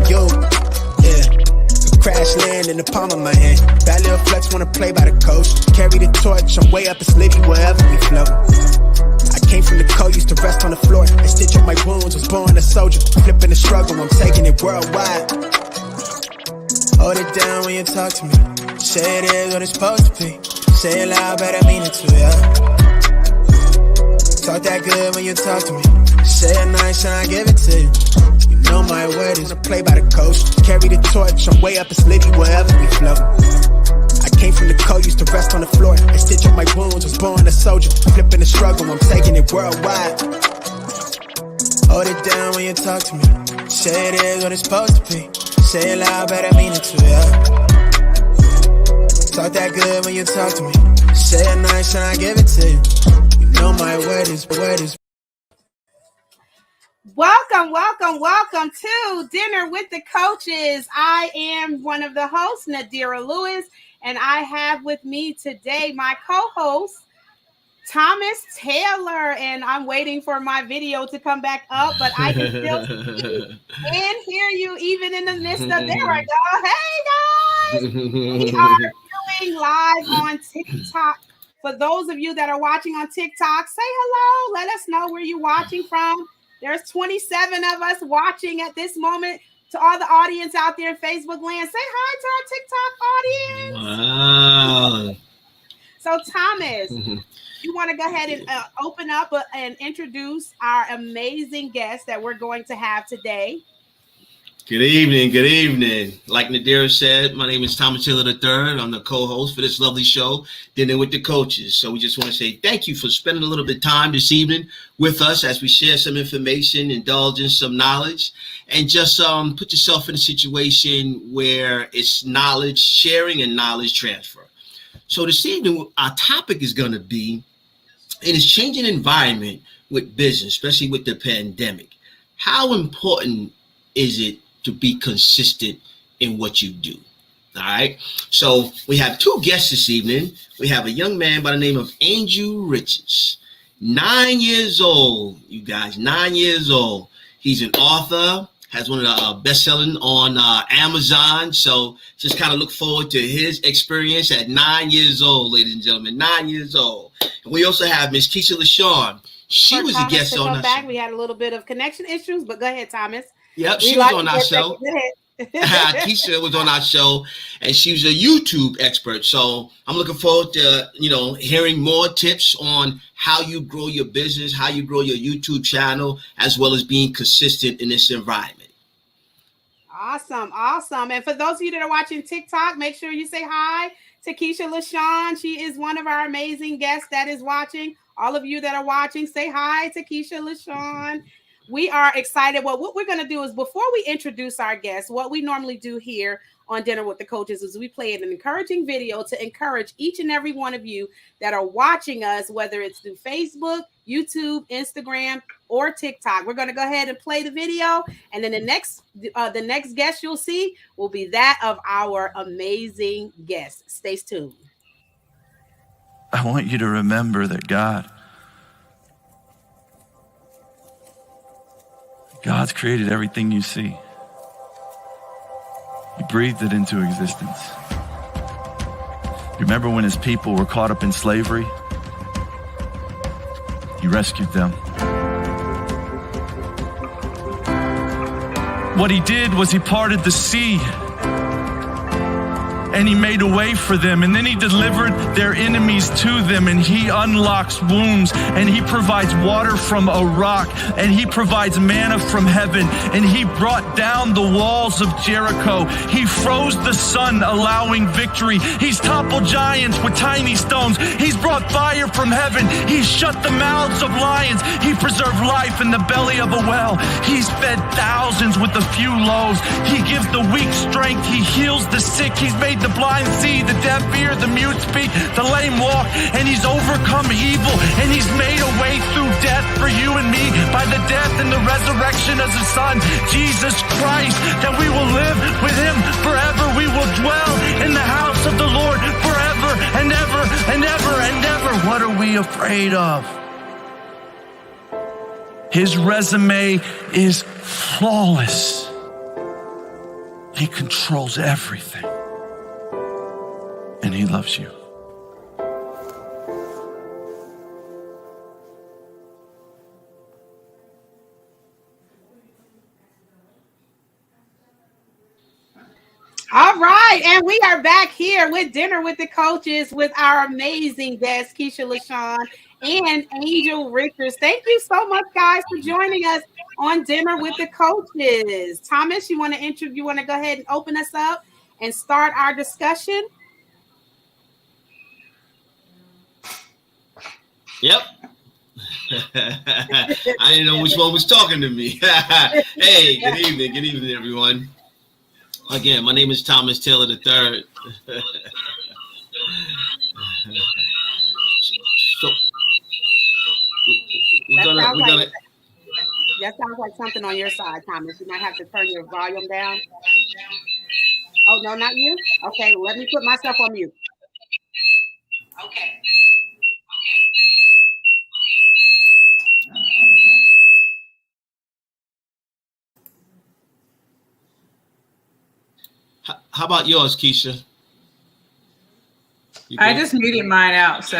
you. Yeah. Crash land in the palm of my hand. Bad little flex wanna play by the coast. Carry the torch, I'm way up, it's litty wherever we float. I came from the cold, used to rest on the floor. They stitch up my wounds, was born a soldier. Flipping the struggle, I'm taking it worldwide. Hold it down when you talk to me. Say it is what it's supposed to be. Say it loud, but I mean it too, yeah. Talk that good when you talk to me. Say it nice and I give it to you. You know my word is a play by the coast. Carry the torch, I'm way up, it's litty wherever we float. I came from the cold, used to rest on the floor. They stitch up my wounds, was born a soldier. Flipping the struggle, I'm taking it worldwide. Hold it down when you talk to me. Say it is what it's supposed to be. Say it loud, but I mean it too, yeah. Talk that good when you talk to me. Say it nice and I give it to you. You know my word is. Welcome to Dinner with the Coaches. I am one of the hosts, Nadira Lewis, and I have with me today my co-host, Thomas Taylor, and I'm waiting for my video to come back up, but I can still see and hear you even in the midst of, there I go. Hey guys, we are doing live on TikTok. For those of you that are watching on TikTok, say hello. Let us know where you're watching from. There's 27 of us watching at this moment. To all the audience out there in Facebook land, say hi to our TikTok audience. Wow. So Thomas, you want to go ahead and open up and introduce our amazing guest that we're going to have today? Good evening. Like Nadira said, my name is Thomas Taylor III. I'm the co-host for this lovely show, Dinner with the Coaches. So we just want to say thank you for spending a little bit of time this evening with us as we share some information, indulge in some knowledge, and just put yourself in a situation where it's knowledge sharing and knowledge transfer. So this evening, our topic is going to be, in this changing environment with business, especially with the pandemic, how important is it to be consistent in what you do? All right. So we have two guests this evening. We have a young man by the name of Angel Richards, 9 years old, you guys, 9 years old. He's an author, has one of the best-selling on Amazon. So just kind of look forward to his experience at 9 years old, ladies and gentlemen, 9 years old. And we also have Miss Keysha Lashaun. She was a guest on our show. We had a little bit of connection issues, but go ahead, Thomas. Yep, she was on our show. Keysha was on our show, and she was a YouTube expert. So I'm looking forward to, hearing more tips on how you grow your business, how you grow your YouTube channel, as well as being consistent in this environment. Awesome. And for those of you that are watching TikTok, make sure you say hi to Keysha Lashaun. She is one of our amazing guests that is watching. All of you that are watching, say hi to Keysha Lashaun. We are excited. Well, what we're going to do is, before we introduce our guests, what we normally do here on Dinner with the Coaches is we play an encouraging video to encourage each and every one of you that are watching us, whether it's through Facebook, YouTube, Instagram, or TikTok. We're going to go ahead and play the video, and then the next guest you'll see will be that of our amazing guest. Stay tuned. I want you to remember that God's created everything you see. He breathed it into existence. You remember when his people were caught up in slavery? He rescued them. What he did was he parted the sea, and he made a way for them, and then he delivered their enemies to them, and he unlocks wombs, and he provides water from a rock, and he provides manna from heaven, and he brought down the walls of Jericho. He froze the sun, allowing victory. He's toppled giants with tiny stones. He's brought fire from heaven. He's shut the mouths of lions. He preserved life in the belly of a well. He's fed thousands with a few loaves. He gives the weak strength. He heals the sick. He's made the blind see, the deaf hear, the mute speak, the lame walk, and he's overcome evil, and he's made a way through death for you and me by the death and the resurrection of his son, Jesus Christ, that we will live with him forever. We will dwell in the house of the Lord forever and ever and ever and ever. What are we afraid of? His resume is flawless. He controls everything. And he loves you. All right, and we are back here with Dinner with the Coaches with our amazing guests, Keysha Lashaun and Angel Richards. Thank you so much, guys, for joining us on Dinner with the Coaches. Thomas, you want to go ahead and open us up and start our discussion? Yep. I didn't know which one was talking to me. Hey, good evening, everyone. Again, my name is Thomas Taylor III. So that sounds like something on your side, Thomas. You might have to turn your volume down. Oh, no, not you? Okay, let me put myself on mute. Okay. How about yours, Keysha? I just muted mine out, so.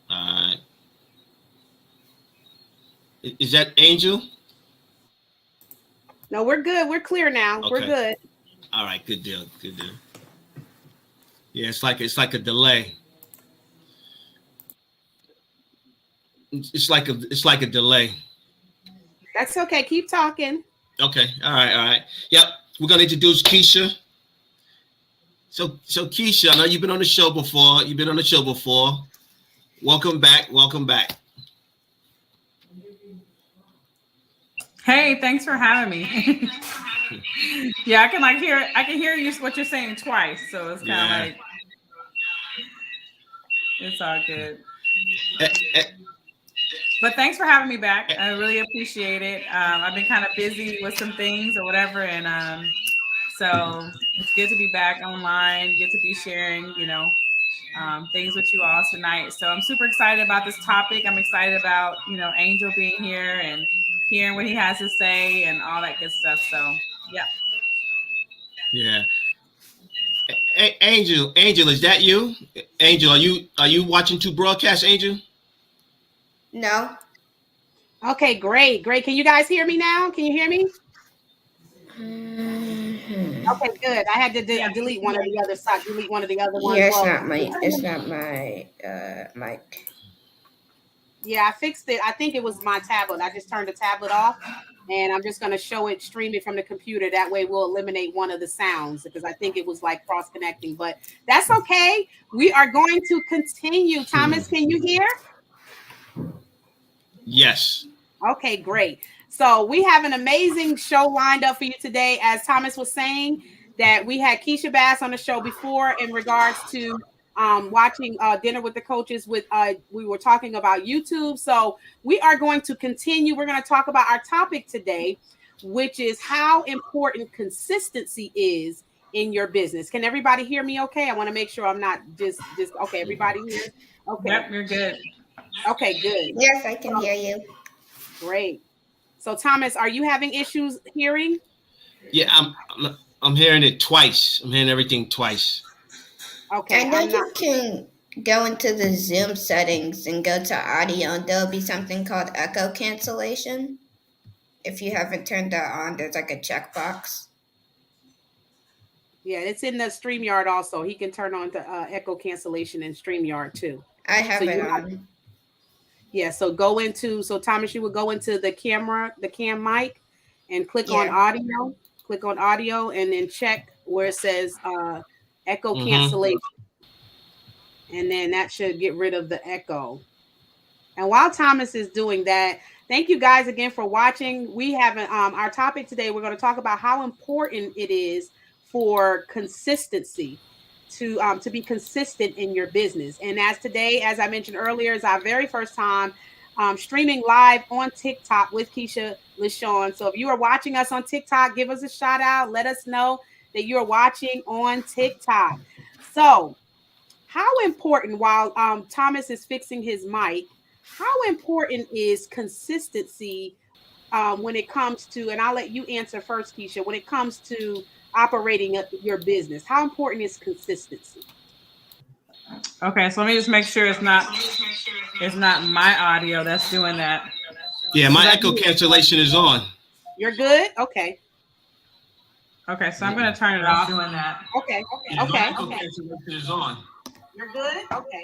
All right. Is that Angel? No, we're good. We're clear now. Okay. We're good. All right, good deal. Yeah, it's like a delay. It's like a delay. That's okay. Keep talking. Okay. All right. Yep. We're gonna introduce Keysha. So Keysha, I know you've been on the show before. Welcome back. Hey, thanks for having me. Yeah, I can hear you what you're saying twice, so it's kind of like it's all good. But thanks for having me back. I really appreciate it. I've been kind of busy with some things or whatever, and so it's good to be back online. Good to be sharing, things with you all tonight. So I'm super excited about this topic. I'm excited about Angel being here and hearing what he has to say and all that good stuff. So yeah. Angel, is that you? Angel, are you watching two broadcasts, Angel? No. Okay, great. Can you guys hear me now? Can you hear me? Mm-hmm. Okay, good. I had to delete one of the other side. Delete one of the other ones. Yeah, it's not my mic. Yeah, I fixed it. I think it was my tablet. I just turned the tablet off, and I'm just going to stream it from the computer. That way we'll eliminate one of the sounds because I think it was like cross-connecting, but that's okay. We are going to continue. Thomas, can you hear? Yes. Okay, great. So we have an amazing show lined up for you today. As Thomas was saying, that we had Keysha Bass on the show before in regards to watching Dinner with the Coaches. We were talking about YouTube. So we are going to continue. We're going to talk about our topic today, which is how important consistency is in your business. Can everybody hear me okay? I want to make sure I'm not just okay. Everybody here? Okay. Yep, you're good. Okay, good. Yes, I can hear you. Great. So Thomas, are you having issues hearing? Yeah, I'm hearing it twice. I'm hearing everything twice. Okay. I know you can go into the Zoom settings and go to audio, and there'll be something called echo cancellation. If you haven't turned that on, there's like a checkbox. Yeah, it's in the StreamYard also. He can turn on the echo cancellation in StreamYard too. I have it on. Yeah, so Thomas, you would go into the cam mic and click on audio. Click on audio and then check where it says echo cancellation. And then that should get rid of the echo. And while Thomas is doing that, thank you guys again for watching. We have our topic today. We're going to talk about how important it is for consistency to be consistent in your business. And as today, as I mentioned earlier, is our very first time streaming live on TikTok with Keysha Lashaun. So if you are watching us on TikTok, give us a shout out. Let us know that you're watching on TikTok. So how important, while Thomas is fixing his mic, how important is consistency when it comes to, and I'll let you answer first, Keysha, when it comes to operating your business? How important is consistency? Okay, so let me just make sure it's not my audio that's doing that. Yeah, my echo cancellation is on. You're good? Okay. Okay, so I'm going to turn it off. Doing that. Okay. Cancellation is on. You're good? Okay.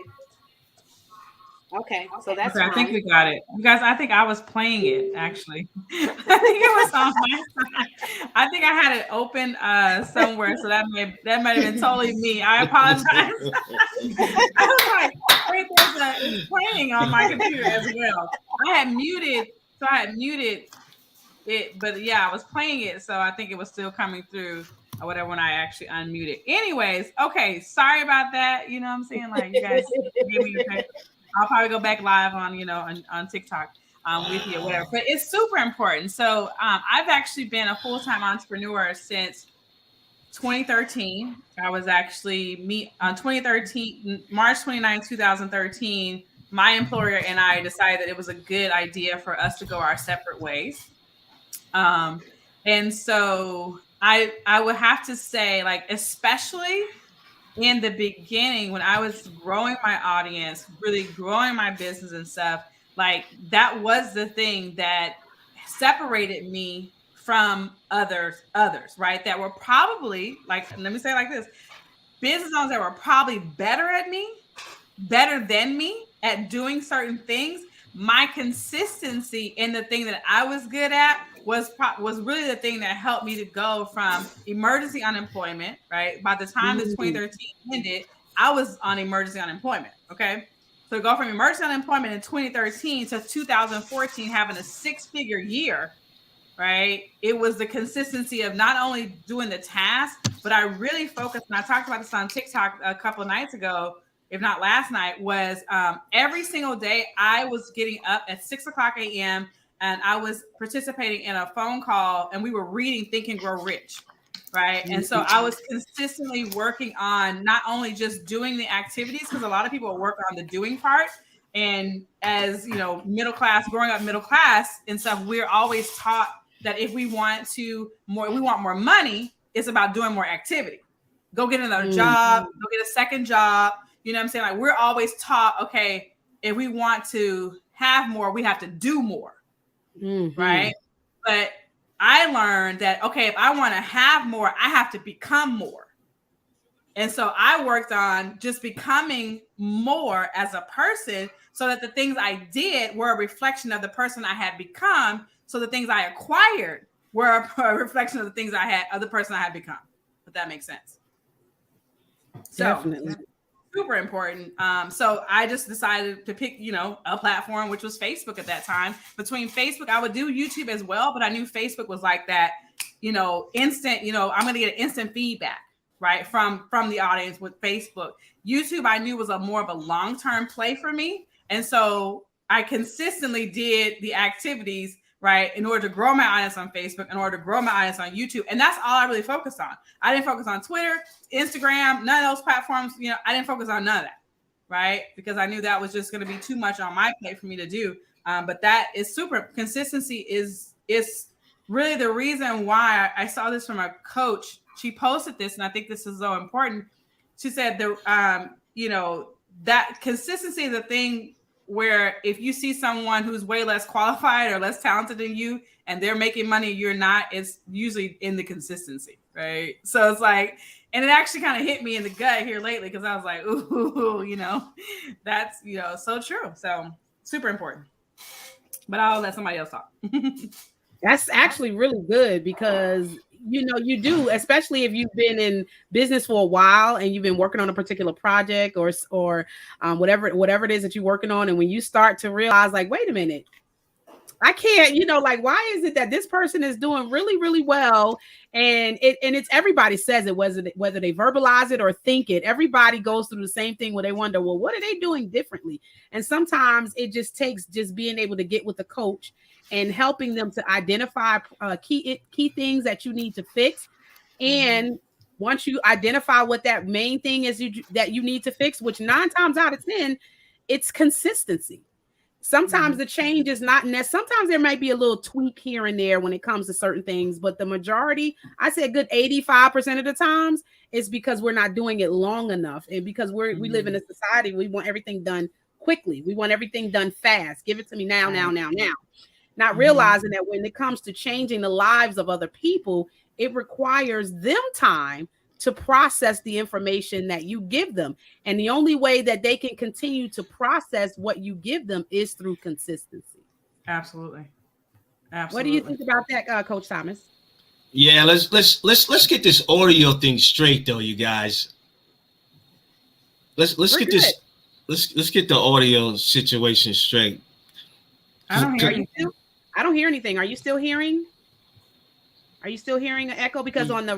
Okay, so that's okay, I think we got it. You guys, I think I was playing it, actually. I think it was on my side. I think I had it open somewhere, so that might have been totally me. I apologize. I was like, wait, it's playing on my computer as well. I had muted it, but yeah, I was playing it, so I think it was still coming through or whatever when I actually unmuted. Anyways, okay, sorry about that. You know what I'm saying? Like, you guys give me a I'll probably go back live on, on TikTok with you or whatever. But it's super important. So I've actually been a full-time entrepreneur since 2013. I was actually on 2013, March 29, 2013. My employer and I decided that it was a good idea for us to go our separate ways. And so I would have to say, like, especially in the beginning when I was growing my audience, really growing my business and stuff, like that was the thing that separated me from others, right? That were probably, like, let me say it like this, business owners that were probably better than me at doing certain things. My consistency in the thing that I was good at was really the thing that helped me to go from emergency unemployment, right? By the time the 2013 ended, I was on emergency unemployment, okay? So to go from emergency unemployment in 2013 to 2014 having a 6-figure year, right? It was the consistency of not only doing the task, but I really focused, and I talked about this on TikTok a couple of nights ago, if not last night, was every single day I was getting up at 6:00 a.m. and I was participating in a phone call and we were reading Think and Grow Rich, right? And so I was consistently working on not only just doing the activities, because a lot of people work on the doing part. And as, middle class, growing up middle class and stuff, we're always taught that if we want more money, it's about doing more activity. Go get another job, go get a second job. You know what I'm saying? Like, we're always taught, okay, if we want to have more, we have to do more. Right. But I learned that, okay, if I want to have more, I have to become more. And so I worked on just becoming more as a person so that the things I did were a reflection of the person I had become. So the things I acquired were a reflection of the things of the person I had become. If that makes sense. So, definitely. Super important. So I just decided to pick, a platform, which was Facebook at that time. Between Facebook, I would do YouTube as well, but I knew Facebook was like that, instant, I'm going to get instant feedback, right, from the audience with Facebook. YouTube, I knew was more of a long-term play for me. And so I consistently did the activities, right, in order to grow my audience on Facebook, in order to grow my audience on YouTube. And that's all I really focused on. I didn't focus on Twitter, Instagram, none of those platforms. I didn't focus on none of that, right? Because I knew that was just going to be too much on my plate for me to do. But that is super. Consistency is really the reason why I saw this from a coach. She posted this, and I think this is so important. She said, that consistency is a thing where if you see someone who's way less qualified or less talented than you and they're making money, you're not, it's usually in the consistency, right? So it's like, and it actually kind of hit me in the gut here lately because I was like, ooh, that's, so true. So super important. But I'll let somebody else talk. That's actually really good because you do, especially if you've been in business for a while and you've been working on a particular project or whatever it is that you're working on. And when you start to realize, like, wait a minute, I can't, why is it that this person is doing really, really well? And it's everybody says it, whether they verbalize it or think it, everybody goes through the same thing where they wonder, well, what are they doing differently? And sometimes it just takes just being able to get with the coach and helping them to identify key things that you need to fix. And once you identify what that main thing is that you need to fix, which 9 times out of 10, it's consistency. Sometimes the change is not necessary. Sometimes there might be a little tweak here and there when it comes to certain things, but the majority, I say a good 85% of the times, is because we're not doing it long enough. And because we live in a society, we want everything done quickly. We want everything done fast. Give it to me now. Not realizing that when it comes to changing the lives of other people, it requires them time to process the information that you give them. And the only way that they can continue to process what you give them is through consistency. Absolutely. What do you think about that, Coach Thomas? Yeah, let's get this audio thing straight though, you guys. Let's get this. Let's get the audio situation straight. I don't hear anything. Are you still hearing? Are you still hearing an echo? Because on the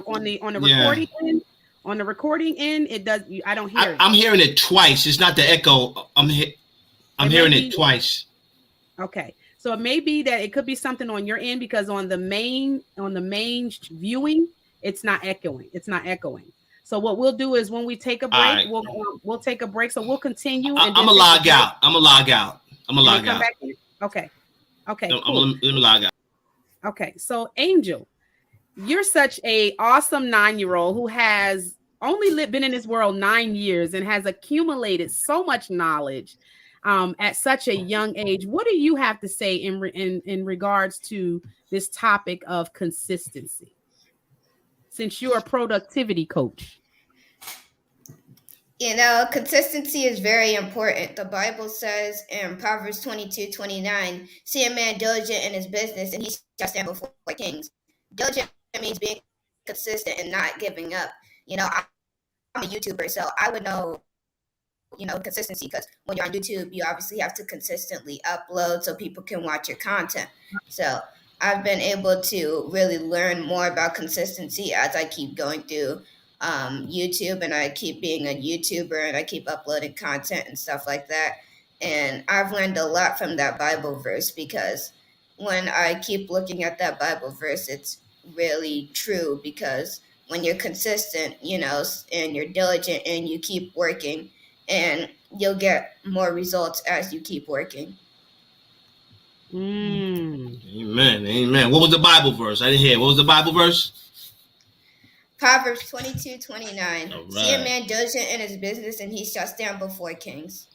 recording end, it does. I don't hear it. I'm hearing it twice. It's not the echo. I'm hearing it twice. Okay, so it may be that it could be something on your end, because on the main viewing, it's not echoing. So what we'll do is when we take a break, right, we'll take a break. So we'll continue. I'm gonna log out. I'm gonna log out. Back in. Okay. Cool. Let me log out. Okay, so Angel, you're such a awesome 9-year-old who has only been in this world 9 years and has accumulated so much knowledge at such a young age. What do you have to say in regards to this topic of consistency, since you're a productivity coach? Consistency is very important. The Bible says in Proverbs 22:29, see a man diligent in his business and he shall stand before kings. Diligent means being consistent and not giving up. I'm a YouTuber, so I would know, consistency, because when you're on YouTube, you obviously have to consistently upload so people can watch your content. So I've been able to really learn more about consistency as I keep going through YouTube, and I keep being a YouTuber, and I keep uploading content and stuff like that. And I've learned a lot from that Bible verse, because when I keep looking at that Bible verse, it's really true, because when you're consistent, and you're diligent and you keep working, and you'll get more results as you keep working. Amen. What was the Bible verse? I didn't hear. What was the Bible verse? Proverbs 22:29. Right. See a man diligent in his business and he shall stand before kings.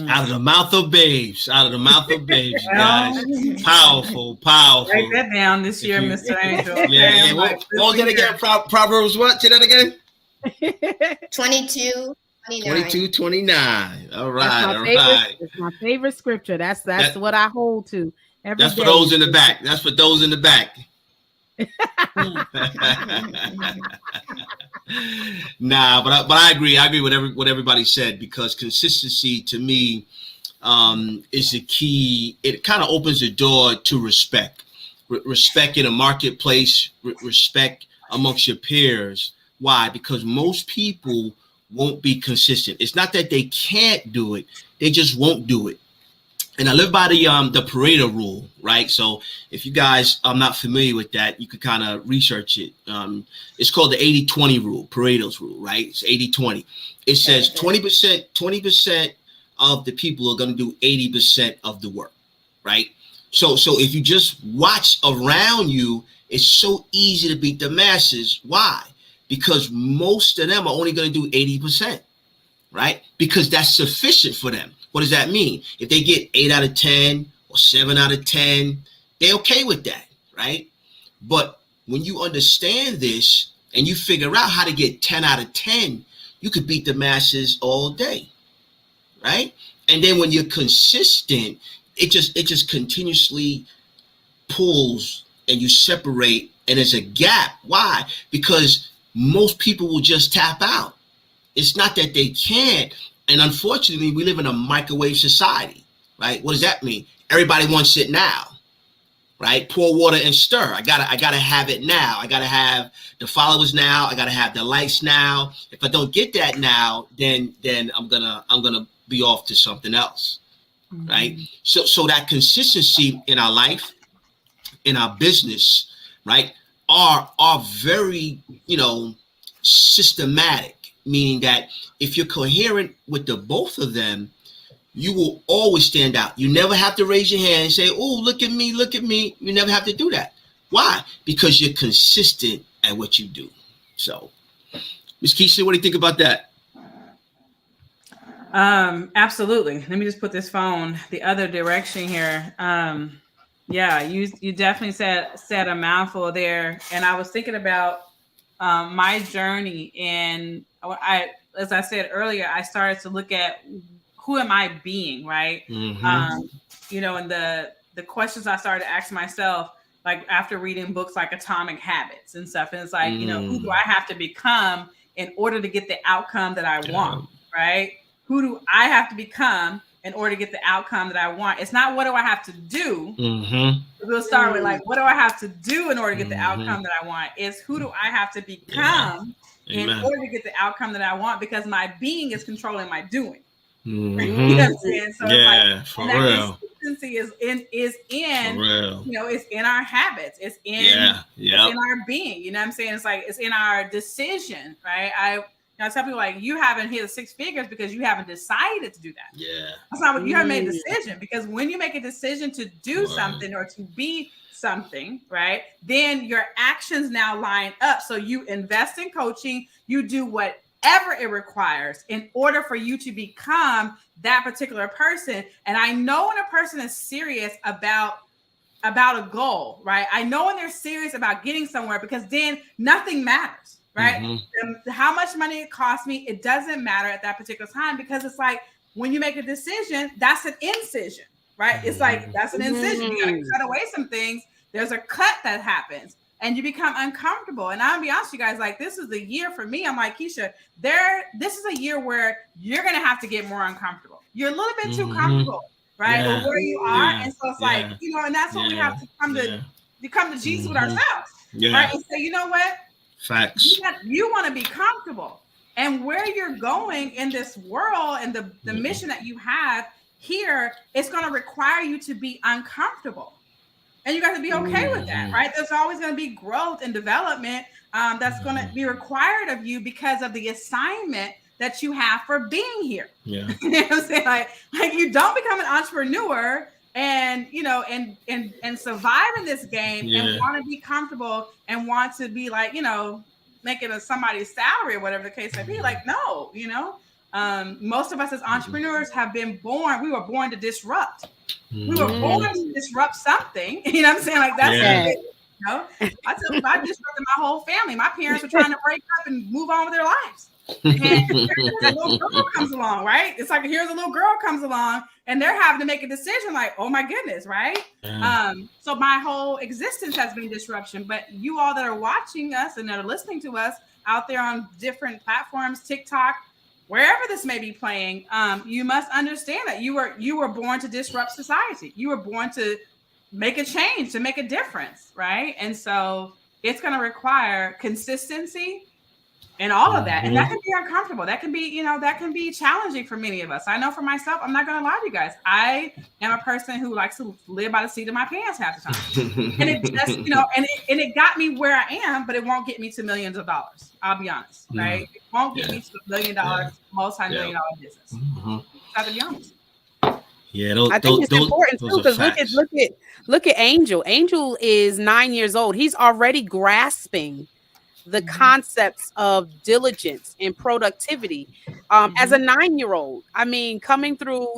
Out of the mouth of babes, guys. Powerful. Write that down this year, Mr. Angel. Yeah. What was that again? Proverbs what? Say that again? 22:29. All right. It's my favorite scripture. That's what I hold to every day. That's for those in the back. Nah, but I agree. I agree with what everybody said, because consistency to me is the key. It kind of opens the door to respect. Respect in a marketplace, respect amongst your peers. Why? Because most people won't be consistent. It's not that they can't do it, they just won't do it. And I live by the Pareto rule, right? So if you guys are not familiar with that, you could kind of research it. It's called the 80-20 rule, Pareto's rule, right? It's 80-20. It says 20% of the people are going to do 80% of the work, right? So if you just watch around you, it's so easy to beat the masses. Why? Because most of them are only going to do 80%, right? Because that's sufficient for them. What does that mean? If they get 8 out of 10 or 7 out of 10, they're okay with that, right? But when you understand this and you figure out how to get 10 out of 10, you could beat the masses all day, right? And then when you're consistent, it just continuously pulls and you separate, and there's a gap. Why? Because most people will just tap out. It's not that they can't. And unfortunately, we live in a microwave society, right? What does that mean? Everybody wants it now, right? Pour water and stir. I gotta have it now. I gotta have the followers now. I gotta have the likes now. If I don't get that now, then I'm gonna be off to something else, right? So that consistency in our life, in our business, right, are very systematic. Meaning that if you're coherent with the both of them, you will always stand out. You never have to raise your hand and say, oh, look at me, look at me. You never have to do that. Why? Because you're consistent at what you do. So, Ms. Keysha, what do you think about that? Absolutely. Let me just put this phone the other direction here. Yeah, you definitely said a mouthful there. And I was thinking about my journey, and as I said earlier, I started to look at who am I being, right? Mm-hmm. And the questions I started to ask myself, like after reading books like Atomic Habits and stuff, and it's like, who do I have to become in order to get the outcome that I want, right? Who do I have to become in order to get the outcome that I want? It's not what do I have to do. Mm-hmm. We'll start with like, what do I have to do in order to get the outcome that I want? It's who do I have to become in order to get the outcome that I want? Because my being is controlling my doing. Mm-hmm. You know what I'm saying? So it's like, and that consistency is in it's in our habits. It's in it's in our being. You know what I'm saying? It's like it's in our decision, right? I tell people, like, you haven't hit 6 figures because you haven't decided to do that. Yeah. That's not what you haven't made a decision, because when you make a decision to do something or to be something, right, then your actions now line up. So you invest in coaching, you do whatever it requires in order for you to become that particular person. And I know when a person is serious about a goal, right? I know when they're serious about getting somewhere, because then nothing matters. Right? Mm-hmm. How much money it costs me, it doesn't matter at that particular time, because it's like when you make a decision, that's an incision, right? It's like that's an incision. You gotta cut away some things. There's a cut that happens, and you become uncomfortable. And I'll be honest with you guys, like, this is the year for me. I'm like, Keysha, this is a year where you're gonna have to get more uncomfortable. You're a little bit too comfortable, right? Or where you are, and so it's like, and that's what we have to come to Jesus with ourselves, right? And say, you know what? Facts. You want to be comfortable, and where you're going in this world and the mission that you have here, it's going to require you to be uncomfortable, and you got to be okay with that, right? There's always going to be growth and development that's going to be required of you because of the assignment that you have for being here. Yeah. You know what I'm saying? Like you don't become an entrepreneur and and survive in this game and want to be comfortable and want to be like, making somebody's salary or whatever the case may be. Like, no, most of us as entrepreneurs we were born to disrupt. We were born to disrupt something. You know what I'm saying? Like, that's it. I tell you, I disrupted my whole family. My parents were trying to break up and move on with their lives. And a little girl comes along, right? It's like, here's a little girl comes along, and they're having to make a decision like, oh my goodness, right? So my whole existence has been disruption. But you all that are watching us and that are listening to us out there on different platforms, TikTok, wherever this may be playing, you must understand that you were born to disrupt society. You were born to make a change, to make a difference, right? And so it's going to require consistency and all of that. And that can be uncomfortable. That can be, that can be challenging for many of us. I know for myself, I'm not going to lie to you guys. I am a person who likes to live by the seat of my pants half the time. And it got me where I am, but it won't get me to millions of dollars. I'll be honest, right? It won't get me to $1 million, multi-million dollar business. I have to be honest. Yeah, I think it's important too, because look at Angel. Angel is 9 years old. He's already grasping the concepts of diligence and productivity as a 9-year-old. I mean, coming through,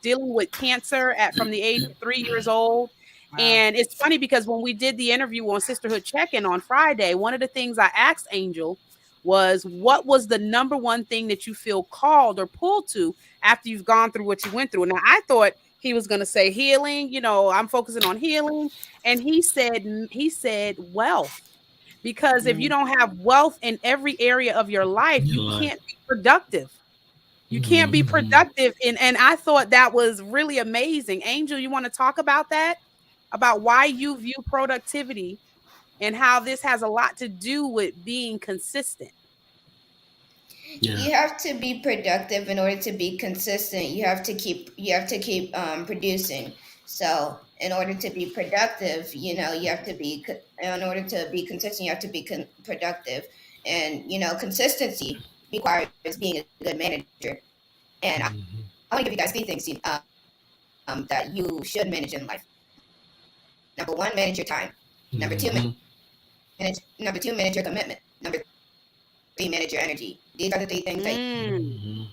dealing with cancer from the age of 3 years old. Wow. And it's funny because when we did the interview on Sisterhood Check-In on Friday, one of the things I asked Angel was, what was the number one thing that you feel called or pulled to after you've gone through what you went through? Now, I thought he was going to say healing. I'm focusing on healing. And he said wealth. Because if you don't have wealth in every area of your life, you can't be productive. You can't be productive. And I thought that was really amazing. Angel, you want to talk about that? About why you view productivity and how this has a lot to do with being consistent. Yeah. You have to be productive in order to be consistent. You have to keep producing. So in order to be productive, you have to be, in order to be consistent, you have to be productive. And, consistency requires being a good manager. And I want to give you guys 3 things that you should manage in life. Number 1, manage your time. Number 2, manage your commitment. Number 3, manage your energy. These are the 3 things that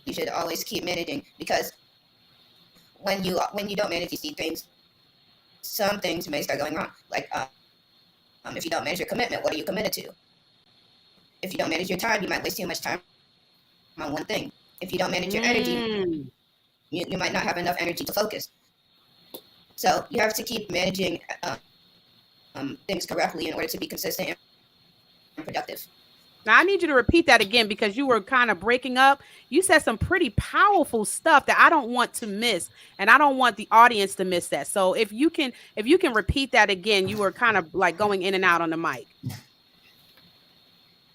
you should always keep managing, because when you don't manage these things, some things may start going wrong. Like if you don't manage your commitment, what are you committed to? If you don't manage your time, you might waste too much time on one thing. If you don't manage your energy, you might not have enough energy to focus. So you have to keep managing things correctly in order to be consistent and productive. Now, I need you to repeat that again, because you were kind of breaking up. You said some pretty powerful stuff that I don't want to miss, and I don't want the audience to miss that. So if you can repeat that again, you were kind of like going in and out on the mic.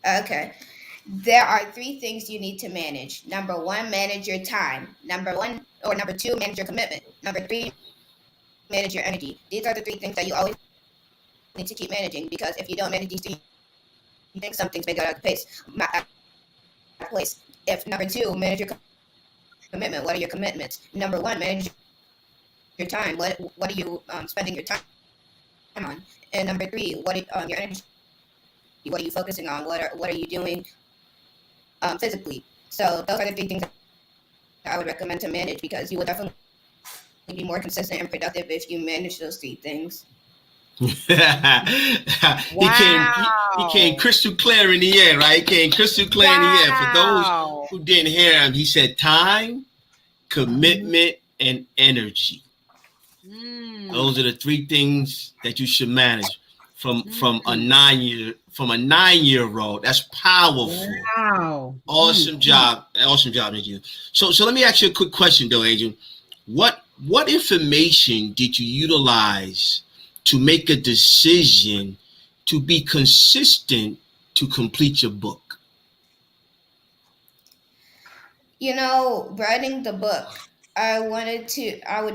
Okay. There are 3 things you need to manage. Number 1, manage your time. Number 2, manage your commitment. Number 3, manage your energy. These are the 3 things that you always need to keep managing, because if you don't manage these 3 things, some things may go out of place. If number 2, manage your commitment. What are your commitments? Number 1, manage your time. What are you spending your time on? And number 3, what are your energy? What are you focusing on? What are you doing physically? So those are the 3 things that I would recommend to manage, because you will definitely be more consistent and productive if you manage those 3 things. He came crystal clear in the air, right? He came crystal clear in the air. For those who didn't hear him, he said time, commitment, and energy. Those are the 3 things that you should manage from a 9-year-old. That's powerful. Wow. Awesome job. Awesome job, Angel. So let me ask you a quick question though, Angel. What information did you utilize to make a decision to be consistent to complete your book? Writing the book, I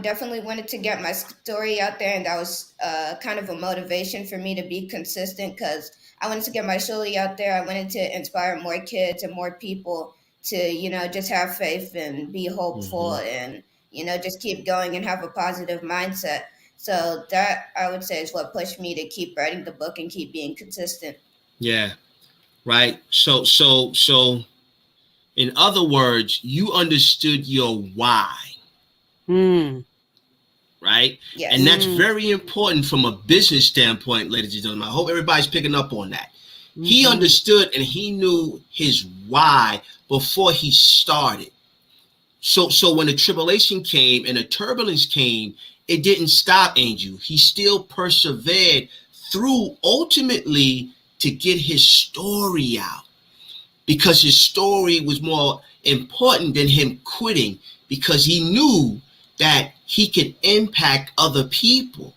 definitely wanted to get my story out there, and that was kind of a motivation for me to be consistent, because I wanted to get my story out there. I wanted to inspire more kids and more people to, just have faith and be hopeful and, just keep going and have a positive mindset. So that, I would say, is what pushed me to keep writing the book and keep being consistent. Yeah, right. So in other words, you understood your why. Right? Yes. And that's very important from a business standpoint, ladies and gentlemen. I hope everybody's picking up on that. He understood and he knew his why before he started. So when the tribulation came and the turbulence came, it didn't stop Angel. He still persevered through, ultimately, to get his story out, because his story was more important than him quitting, because he knew that he could impact other people.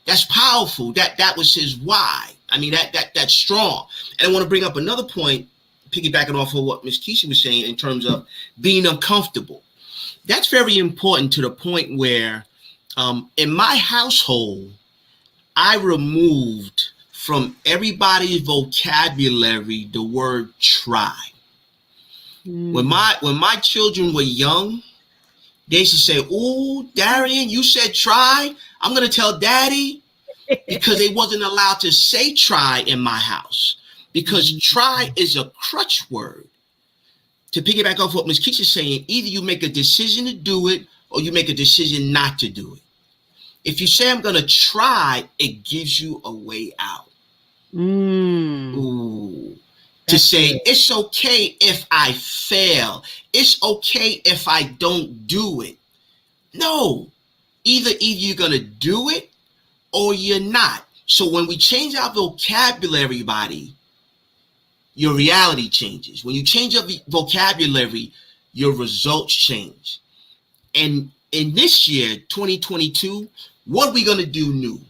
That's powerful. That was his why. I mean, that's strong. And I want to bring up another point, piggybacking off of what Ms. Keysha was saying in terms of being uncomfortable. That's very important, to the point where in my household, I removed from everybody's vocabulary the word try. When my children were young, they used to say, "Ooh, Darian, you said try. I'm going to tell Daddy," because they wasn't allowed to say try in my house, because try is a crutch word. To piggyback off what Ms. Keysha is saying, either you make a decision to do it or you make a decision not to do it. If you say, "I'm going to try," it gives you a way out. Ooh. To say, "It's okay if I fail. It's okay if I don't do it." No, either you're going to do it or you're not. So when we change our vocabulary, everybody, your reality changes. When you change your vocabulary, your results change. And in this year, 2022, what are we going to do new?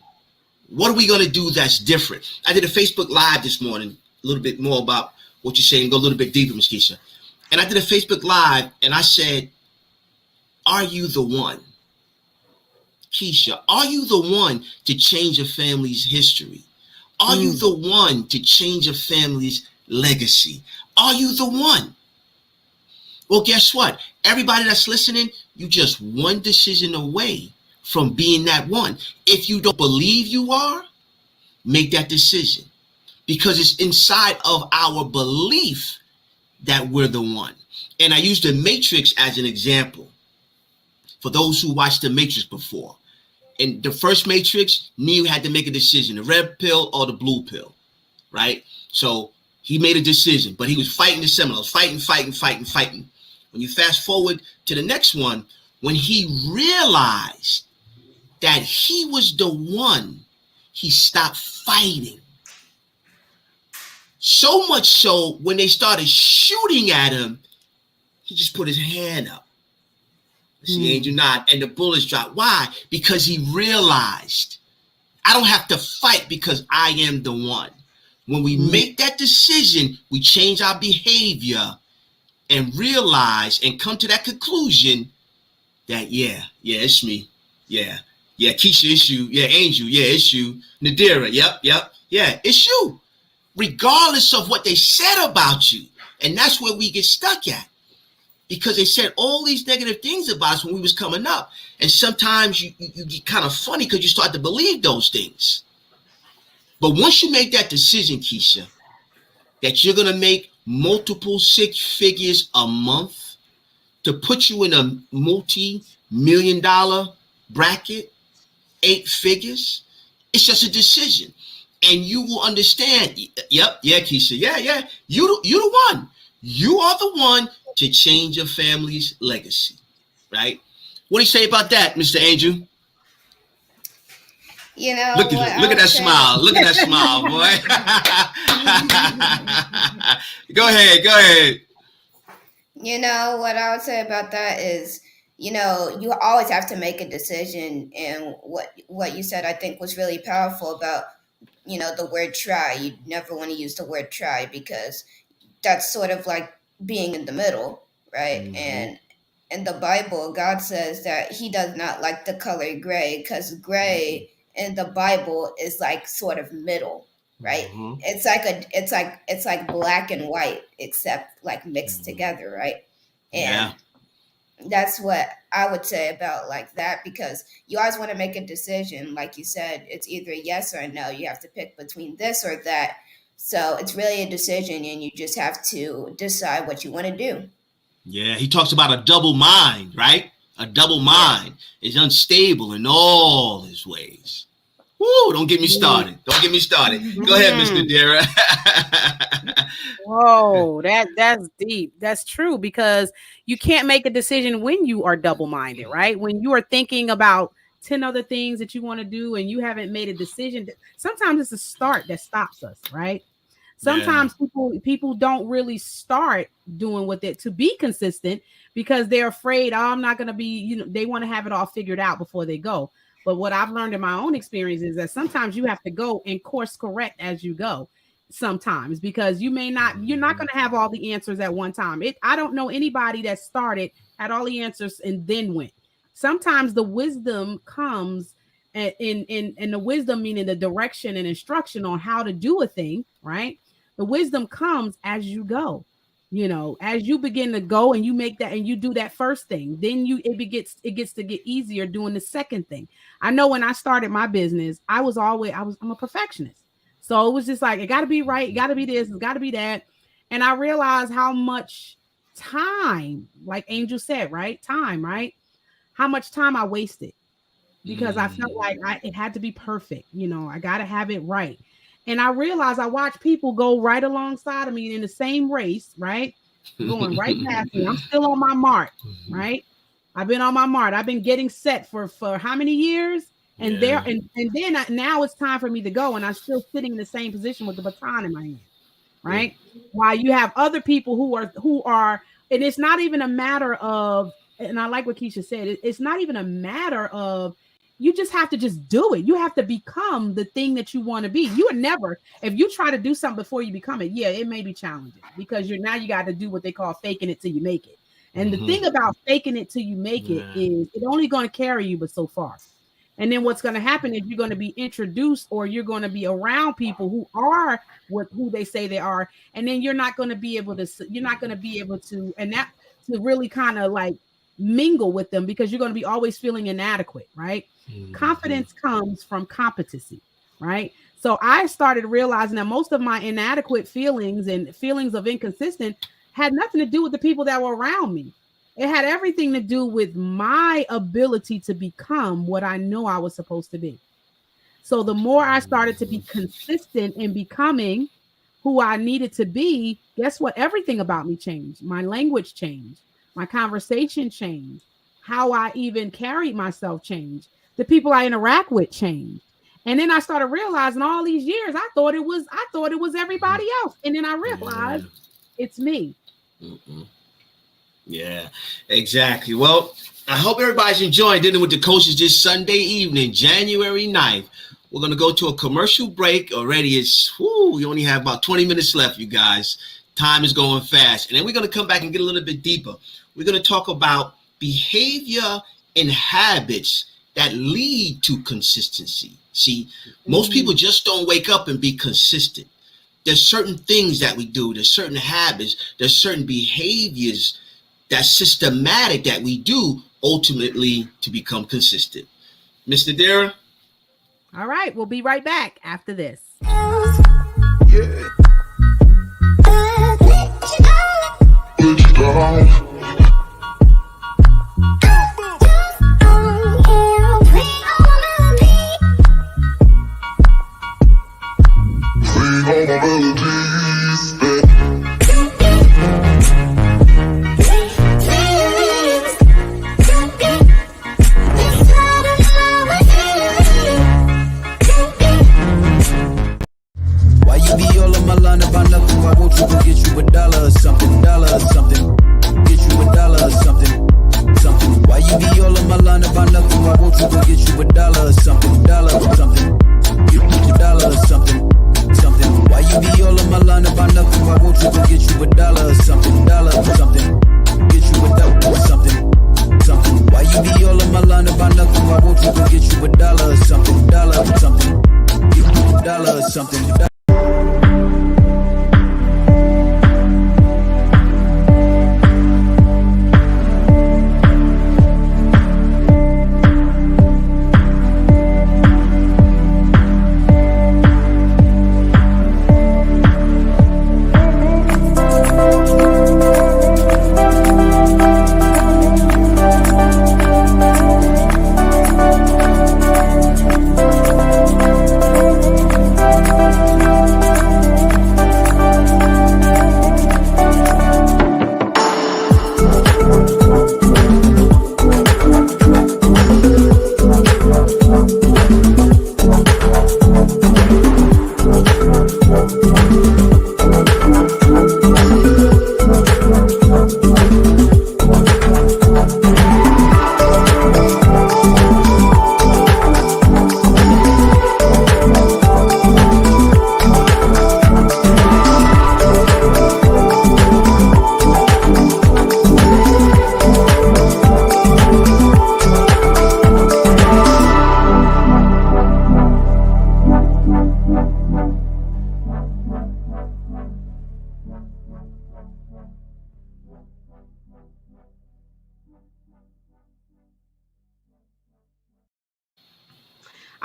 What are we going to do that's different? I did a Facebook Live this morning, a little bit more about what you're saying, go a little bit deeper, Ms. Keysha. And I did a Facebook Live, and I said, "Are you the one? Keysha, are you the one to change a family's history? Are you the one to change a family's legacy? Are you the one?" Well, guess what? Everybody that's listening, you just one decision away from being that one. If you don't believe you are, make that decision, because it's inside of our belief that we're the one. And I use the Matrix as an example for those who watched the Matrix before. In the first Matrix, Neo had to make a decision, the red pill or the blue pill, right? So he made a decision, but he was fighting the Seminoles, fighting. When you fast forward to the next one, when he realized that he was the one, he stopped fighting. So much so, when they started shooting at him, he just put his hand up. See, Angel nod, and the bullets dropped. Why? Because he realized, I don't have to fight because I am the one. When we make that decision, we change our behavior and realize and come to that conclusion that, yeah, it's me. Yeah, Keysha, it's you. Yeah, Angel, yeah, it's you. Nadira, yep, yeah, it's you. Regardless of what they said about you. And that's where we get stuck at. Because they said all these negative things about us when we was coming up. And sometimes you get kind of funny because you start to believe those things. But once you make that decision, Keysha, that you're going to make multiple six figures a month to put you in a multi-million-dollar bracket, 8 figures, it's just a decision. And you will understand, yeah, Keysha, yeah, you the one. You are the one to change your family's legacy, right? What do you say about that, Mr. Angel? You know, look at that smile. Look at that smile, boy. Go ahead. You know, what I would say about that is, you know, you always have to make a decision. And what you said, I think, was really powerful about, you know, the word try. You never want to use the word try because that's sort of like being in the middle, right? Mm-hmm. And in the Bible, God says that he does not like the color gray because gray in the Bible is like sort of middle, right? Mm-hmm. It's like black and white, except like mixed together, right? And that's what I would say about like that, because you always want to make a decision. Like you said, it's either yes or no. You have to pick between this or that. So it's really a decision, and you just have to decide what you want to do. Yeah, he talks about a double mind, right? A double mind is unstable in all his ways. Woo, don't get me started. Go ahead, Miss Nadira. Whoa, that's deep. That's true, because you can't make a decision when you are double-minded, right? When you are thinking about 10 other things that you want to do and you haven't made a decision. Sometimes it's a start that stops us, right? Sometimes people don't really start doing with it to be consistent because they're afraid, I'm not going to be, you know, they want to have it all figured out before they go. But what I've learned in my own experience is that sometimes you have to go and course correct as you go sometimes, because you're not going to have all the answers at one time. I don't know anybody that started, had all the answers and then went. Sometimes the wisdom comes in the wisdom, meaning the direction and instruction on how to do a thing, right? The wisdom comes as you go, you know, as you begin to go and you make that and you do that first thing, then it gets to get easier doing the second thing. I know when I started my business, I'm a perfectionist. So it was just like, it got to be right. It got to be this, it got to be that. And I realized how much time, like Angel said, right? Time, right? How much time I wasted because I felt like it had to be perfect. You know, I got to have it right. And I realized I watched people go right alongside of me in the same race, right? Going right past me. I'm still on my mark, right? I've been on my mark. I've been getting set for how many years? And now it's time for me to go. And I'm still sitting in the same position with the baton in my hand, right? While you have other people who are, and it's not even a matter of, and I like what Keysha said, it's not even a matter of, you just have to just do it. You have to become the thing that you want to be. You would never, if you try to do something before you become it, it may be challenging because you got to do what they call faking it till you make it. And the thing about faking it till you make it is it's only going to carry you but so far. And then what's going to happen is you're going to be introduced or you're going to be around people who are who they say they are. And then you're not going to be able to, and that to really kind of like mingle with them, because you're going to be always feeling inadequate, right? Mm-hmm. Confidence comes from competency, right? So I started realizing that most of my inadequate feelings and feelings of inconsistent had nothing to do with the people that were around me. It had everything to do with my ability to become what I know I was supposed to be. So the more I started to be consistent in becoming who I needed to be, guess what? Everything about me changed. My language changed. My conversation changed. How I even carried myself changed. The people I interact with changed. And then I started realizing all these years, I thought it was everybody else. And then I realized it's me. Mm-mm. Yeah, exactly. Well, I hope everybody's enjoying Dinner with the Coaches this Sunday evening, January 9th. We're going to go to a commercial break. Already we only have about 20 minutes left, you guys. Time is going fast. And then we're going to come back and get a little bit deeper. We're going to talk about behavior and habits that lead to consistency. See, most people just don't wake up and be consistent. There's certain things that we do. There's certain habits. There's certain behaviors that's systematic that we do ultimately to become consistent. Mr. Dara? All right, we'll be right back after this. Yeah.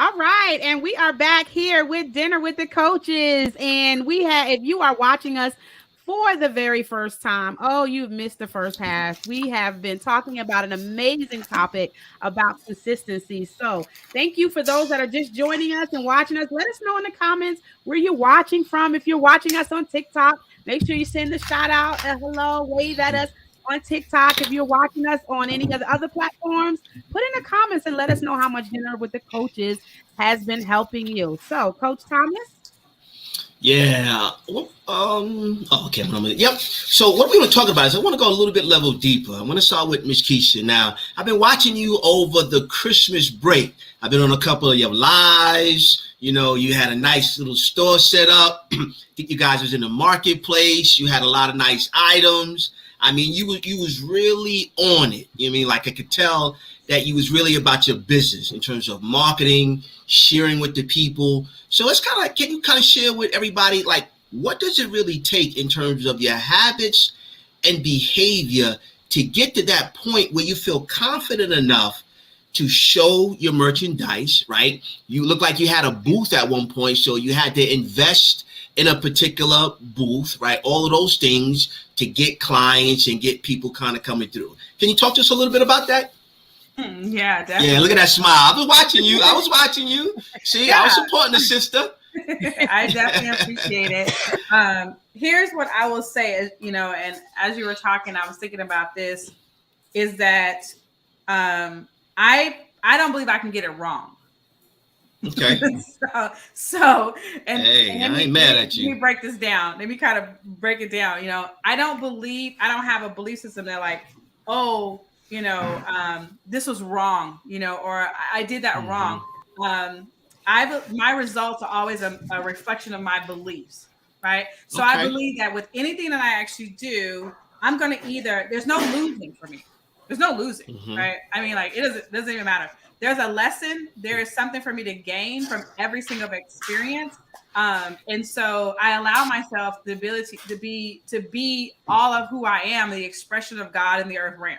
All right, and we are back here with Dinner with the Coaches, and we have, if you are watching us for the very first time, oh, you've missed the first half. We have been talking about an amazing topic about consistency. So thank you for those that are just joining us and watching us. Let us know in the comments where you're watching from. If you're watching us on TikTok, make sure you send a shout out, a hello, wave at us on TikTok. If you're watching us on any of the other platforms, put in the comments and let us know how much Dinner with the Coaches has been helping you. So, Coach Thomas? Yeah. Okay. Yep. So what we're going to talk about is I want to go a little bit level deeper. I want to start with Miss Keysha. Now, I've been watching you over the Christmas break. I've been on a couple of your lives. You know, you had a nice little store set up. I think you guys was in the marketplace. You had a lot of nice items. I mean, you was really on it. You know what I mean? Like I could tell that you was really about your business in terms of marketing, sharing with the people. So it's kind of like, can you kind of share with everybody, like, what does it really take in terms of your habits and behavior to get to that point where you feel confident enough to show your merchandise, right? You look like you had a booth at one point, so you had to invest in a particular booth, right? All of those things to get clients and get people kind of coming through. Can you talk to us a little bit about that? Yeah, definitely. Yeah, look at that smile. I was watching you. See, I was supporting the sister. I definitely appreciate it. Here's what I will say is, you know, and as you were talking, I was thinking about this, is that I don't believe I can get it wrong. Okay. And I ain't mad at you. Let me break this down. Let me kind of break it down. You know, I don't have a belief system that like, oh, you know, this was wrong, you know, or I did that wrong. My results are always a reflection of my beliefs, right? So I believe that with anything that I actually do, I'm going to there's no losing for me. There's no losing, right? I mean, like, it doesn't even matter. There's a lesson. There is something for me to gain from every single experience. And so I allow myself the ability to be all of who I am, the expression of God in the earth realm,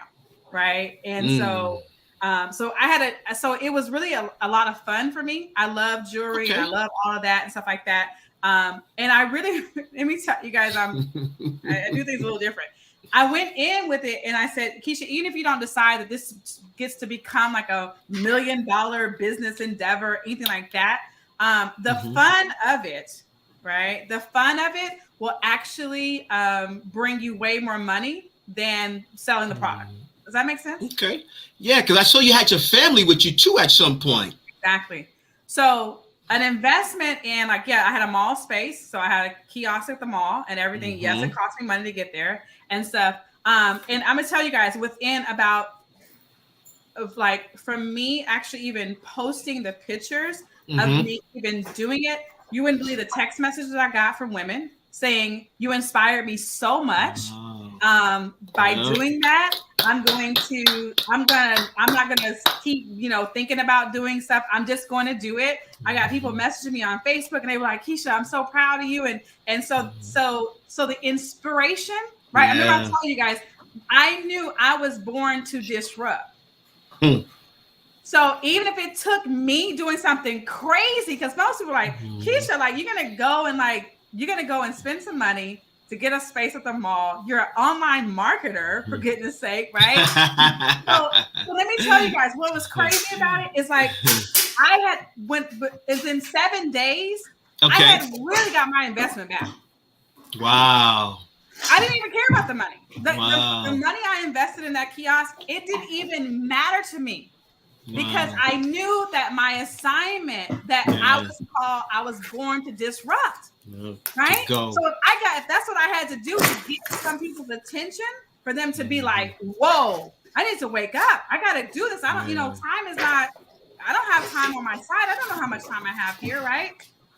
right? And so it was really a lot of fun for me. I love jewelry and I love all of that and stuff like that. And I really, let me tell you guys, I do things a little different. I went in with it and I said, Keysha, even if you don't decide that this gets to become like $1 million business endeavor, anything like that, the fun of it, right? The fun of it will actually bring you way more money than selling the product. Does that make sense? Okay. Yeah, because I saw you had your family with you too at some point. Exactly. So an investment in I had a mall space. So I had a kiosk at the mall and everything. Yes, it cost me money to get there and stuff. And I'm going to tell you guys within from me actually even posting the pictures of me even doing it, you wouldn't believe the text messages I got from women saying, you inspired me so much. By doing that, I'm not gonna keep, thinking about doing stuff. I'm just going to do it. I got people messaging me on Facebook and they were like, Keysha, I'm so proud of you. And so the inspiration, right? Yeah. I'm telling you guys, I knew I was born to disrupt. So even if it took me doing something crazy, because most people are like, Keysha, like you're gonna go and spend some money to get a space at the mall. You're an online marketer, for goodness sake, right? so let me tell you guys, what was crazy about it is like in 7 days, I had really got my investment back. Wow. I didn't even care about the money. The money I invested in that kiosk, it didn't even matter to me. Because I knew that my assignment that I was born to disrupt, right? So if that's what I had to do to get some people's attention, for them to be like, whoa, I need to wake up. I got to do this. I don't have time on my side. I don't know how much time I have here, right?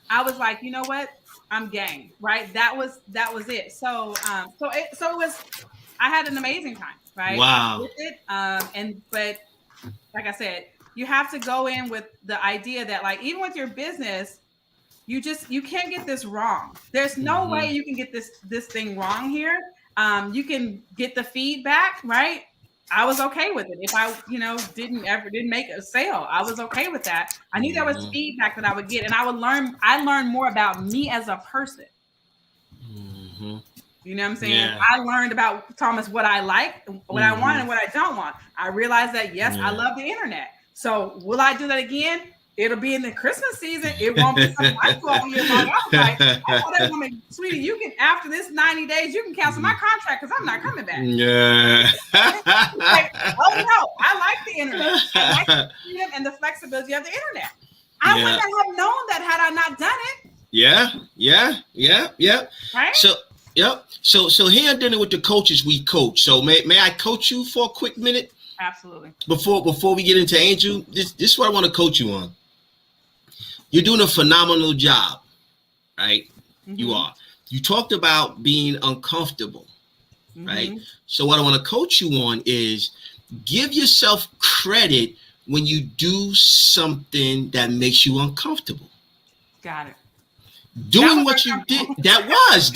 I was like, you know what? I'm game, right? That was it. So it was, I had an amazing time, right? Wow. With it. But like I said, you have to go in with the idea that like, even with your business, you can't get this wrong. There's no way you can get this thing wrong here. You can get the feedback, right? I was okay with it. If I, didn't make a sale, I was okay with that. I knew there was feedback that I would get, and I learned more about me as a person. You know what I'm saying? Yeah. I learned about, Thomas, what I like, what I want, and what I don't want. I realized that, yes, I love the internet. So will I do that again? It'll be in the Christmas season. It won't be something I go all year long. I was like, I told that woman, sweetie, you can, after this 90 days, you can cancel my contract because I'm not coming back. Yeah. Like, oh no, I like the internet. I like the freedom and the flexibility of the internet. I wouldn't have known that had I not done it. Yeah. Right? So here I'm dealing with the coaches we coach. So may I coach you for a quick minute? Absolutely. Before we get into Angel, this is what I want to coach you on. You're doing a phenomenal job, right? You are. You talked about being uncomfortable, right? So what I want to coach you on is give yourself credit when you do something that makes you uncomfortable. Got it. Doing what you did, that was.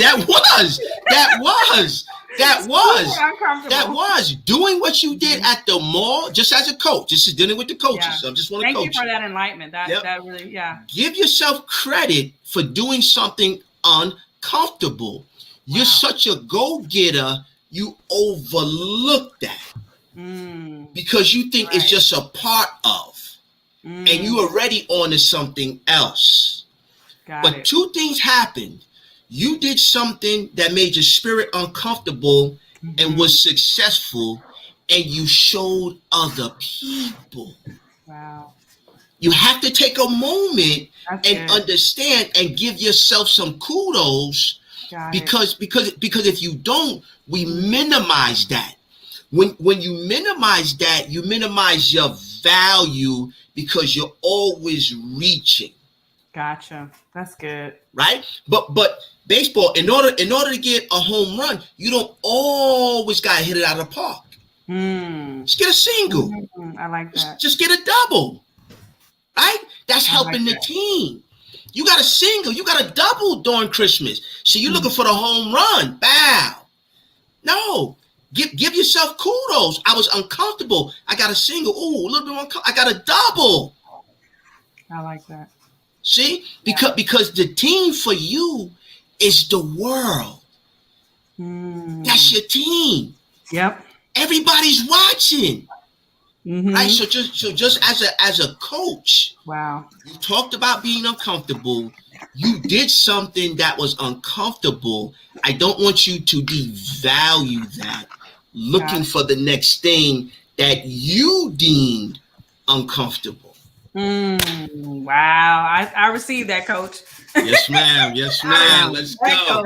That uncomfortable. was doing what you did at the mall, just as a coach. This is dealing with the coaches. Yeah. So I just want to Thank coach you for that enlightenment. That really, yeah. Give yourself credit for doing something uncomfortable. You're such a go-getter, you overlook that because you think it's just a part of, and you already on to something else. But two things happened. You did something that made your spirit uncomfortable and was successful, and you showed other people. Wow. You have to take a moment and understand and give yourself some kudos because if you don't, we minimize that. When you minimize that, you minimize your value because you're always reaching. Gotcha. That's good. Right? But baseball, in order to get a home run, you don't always gotta hit it out of the park. Just get a single. I like that. Just get a double. Right? That's helping the team. You got a single, you got a double during Christmas. So you're looking for the home run. Bow. No. Give yourself kudos. I was uncomfortable. I got a single. Ooh, a little bit more uncomfortable. I got a double. I like that. See? Because the team for you is the world. That's your team. Yep. Everybody's watching. Right? So just as a coach, you talked about being uncomfortable. You did something that was uncomfortable. I don't want you to devalue that, looking for the next thing that you deemed uncomfortable. Wow. I received that, Coach. Yes, ma'am. Yes, ma'am. Let's go. I'm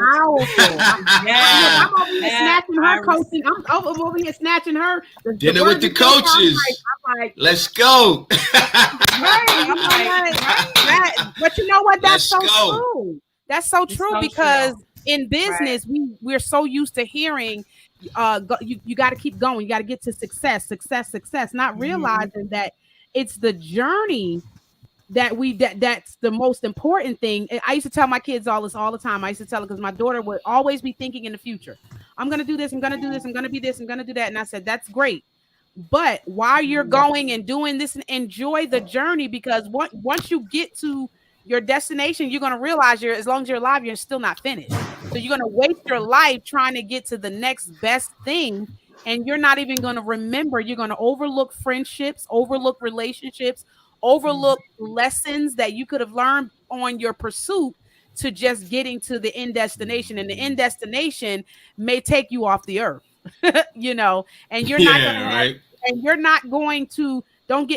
over here snatching her coaching. I'm over here snatching her. Dinner with the coaches. I'm like, let's go. But you know what? That's so true. That's so true because in business, we're so used to hearing, you got to keep going. You got to get to success, not realizing that it's the journey that's the most important thing. I used to tell my kids all the time. I used to tell them because my daughter would always be thinking in the future. I'm going to do this. I'm going to do this. I'm going to be this. I'm going to do that. And I said, that's great. But while you're going and doing this, enjoy the journey, because once you get to your destination, you're going to realize as long as you're alive, you're still not finished. So you're going to waste your life trying to get to the next best thing. And you're not even going to remember. You're going to overlook friendships, overlook relationships, overlook lessons that you could have learned on your pursuit to just getting to the end destination. And the end destination may take you off the earth, and you're not going to,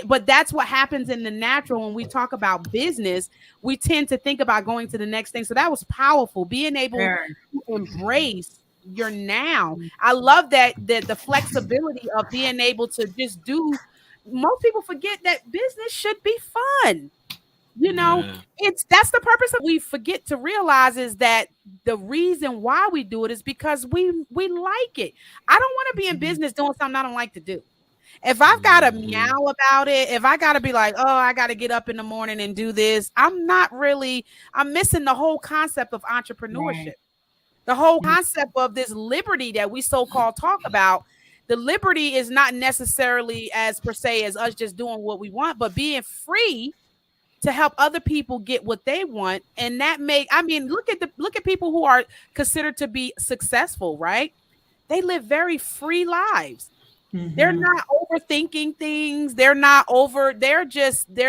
but that's what happens in the natural. When we talk about business, we tend to think about going to the next thing. So that was powerful, being able to embrace your now. I love that the flexibility of being able to just do. Most people forget that business should be fun. That's the purpose of. We forget to realize is that the reason why we do it is because we like it. I don't want to be in business doing something I don't like to do. If I've got to meow about it, if I got to be like, oh, I got to get up in the morning and do this, I'm missing the whole concept of entrepreneurship. The whole concept of this liberty that we so-called talk about. The liberty is not necessarily as per se as us just doing what we want, but being free to help other people get what they want. And that look at people who are considered to be successful, right? They live very free lives. They're not overthinking things. They're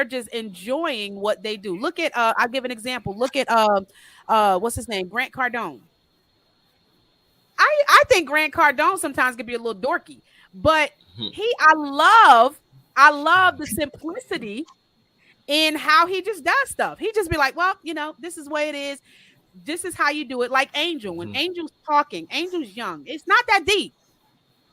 just enjoying what they do. Look at, I'll give an example. Look at, what's his name? Grant Cardone. I think Grant Cardone sometimes can be a little dorky, but I love the simplicity in how he just does stuff. He just be like, well, this is the way it is. This is how you do it. Like Angel, when Angel's talking, Angel's young. It's not that deep.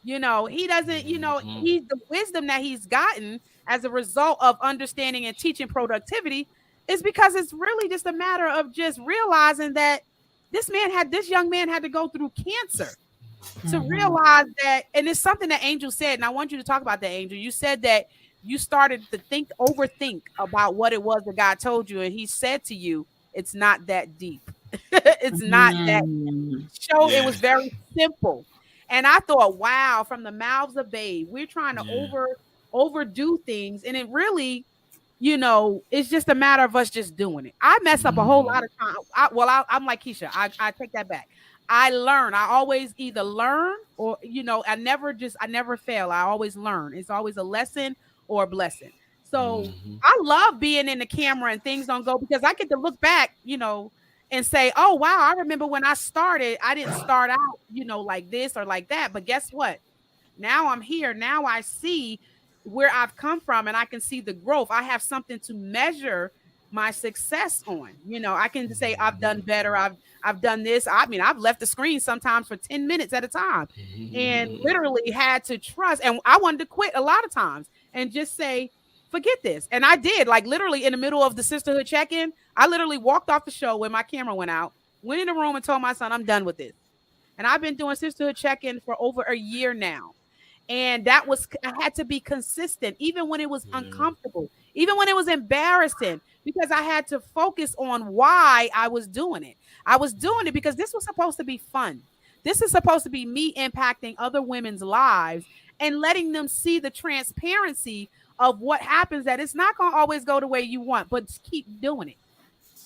He doesn't, he's the wisdom that he's gotten as a result of understanding and teaching productivity is because it's really just a matter of just realizing that this young man had to go through cancer to realize that. And it's something that Angel said. And I want you to talk about that, Angel. You said that you started to overthink about what it was that God told you. And he said to you, it's not that deep. It's not that. It was very simple. And I thought, wow, from the mouths of babe, we're trying to overdo things. And it really, it's just a matter of us just doing it. I mess up a whole lot of time. I'm like Keysha. I take that back. I learn. I always either learn or, I never fail. I always learn. It's always a lesson or a blessing. So I love being in the camera and things don't go, because I get to look back, and say, oh, wow, I remember when I started, I didn't start out, like this or like that. But guess what? Now I'm here. Now I see where I've come from, and I can see the growth. I have something to measure my success on. I can say I've done better. I've done this. I mean, I've left the screen sometimes for 10 minutes at a time and literally had to trust. And I wanted to quit a lot of times and just say, forget this. And I did, like literally in the middle of the sisterhood check-in, I literally walked off the show when my camera went out, went in the room and told my son, I'm done with this. And I've been doing sisterhood check-in for over a year now. And I had to be consistent, even when it was uncomfortable, even when it was embarrassing, because I had to focus on why I was doing it. I was doing it because this was supposed to be fun. This is supposed to be me impacting other women's lives and letting them see the transparency of what happens, that it's not going to always go the way you want, but keep doing it.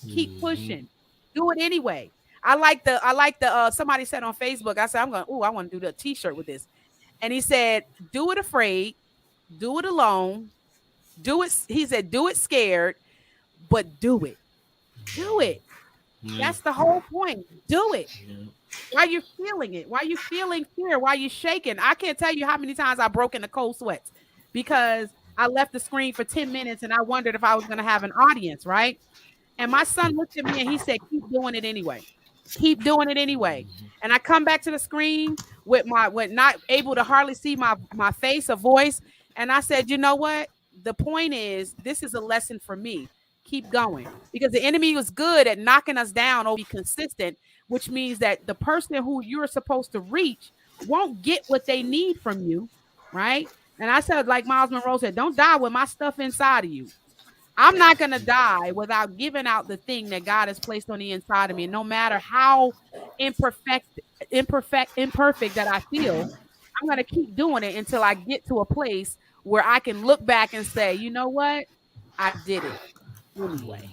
Keep pushing. Do it anyway. I like the somebody said on Facebook, I said, I want to do the t-shirt with this. And he said, do it afraid, do it alone, do it. He said, do it scared, but do it. Do it. That's the whole point. Do it. Why you feeling it? Why you feeling fear? Why you shaking? I can't tell you how many times I broke into cold sweats because I left the screen for 10 minutes and I wondered if I was going to have an audience, right? And my son looked at me and he said, keep doing it anyway. Keep doing it anyway. And I come back to the screen with not able to hardly see my face or voice. And I said, you know what? The point is, this is a lesson for me. Keep going, because the enemy was good at knocking us down or be consistent, which means that the person who you're supposed to reach won't get what they need from you. Right. And I said, like Miles Monroe said, don't die with my stuff inside of you. I'm not going to die without giving out the thing that God has placed on the inside of me. And no matter how imperfect that I feel, I'm going to keep doing it until I get to a place where I can look back and say, you know what? I did it anyway.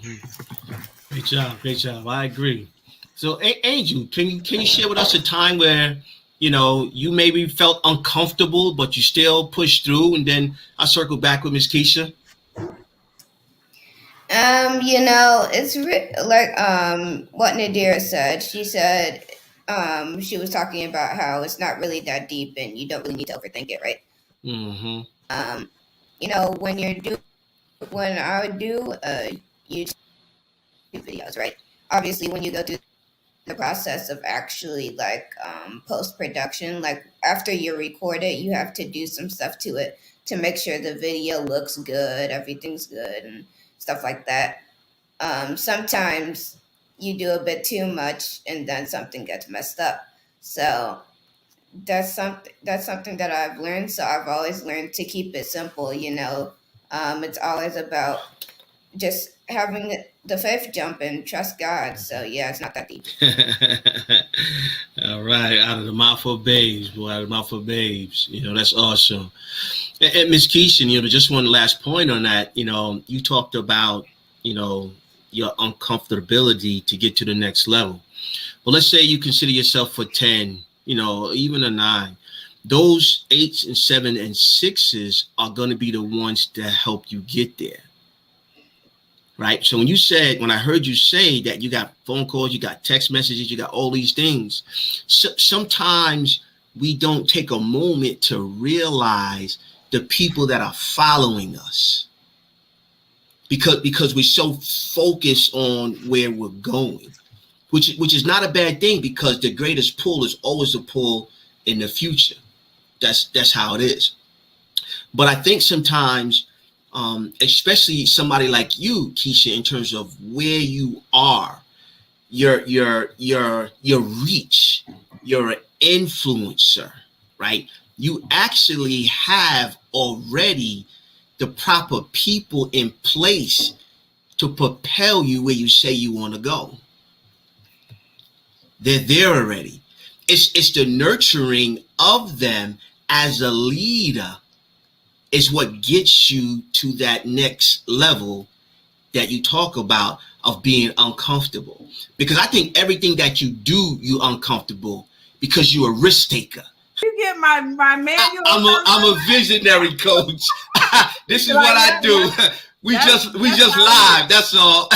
Great job. I agree. So, Angel, can you share with us a time where, you maybe felt uncomfortable, but you still pushed through? And then I'll circle back with Miss Keysha. It's like what Nadira said. She said she was talking about how it's not really that deep and you don't really need to overthink it, right? When I would do YouTube videos, right? Obviously, when you go through the process of actually post-production, like after you record it, you have to do some stuff to it to make sure the video looks good, everything's good, and stuff like that. Sometimes you do a bit too much and then something gets messed up. So that's something that I've learned. So I've always learned to keep it simple, It's always about just having the faith jump and trust God. So yeah, it's not that deep. All right, out of the mouth of babes, boy, out of the mouth of babes. That's awesome. And Miss Keysha, just one last point on that. You talked about, your uncomfortability to get to the next level. Well, let's say you consider yourself for 10, even a 9. Those 8s and 7 and 6s are going to be the ones that help you get there. Right. So when I heard you say that you got phone calls, you got text messages, you got all these things, sometimes we don't take a moment to realize the people that are following us because we're so focused on where we're going, which is not a bad thing, because the greatest pull is always a pull in the future. That's how it is. But I think sometimes, especially somebody like you, Keysha, in terms of where you are, your reach, you're an influencer, right? You actually have already the proper people in place to propel you where you say you want to go. They're there already. It's the nurturing of them as a leader is what gets you to that next level that you talk about of being uncomfortable. Because I think everything that you do, you uncomfortable because you're a risk taker. You get my manual. I'm a visionary coach. This is what I do. We just live. That's all.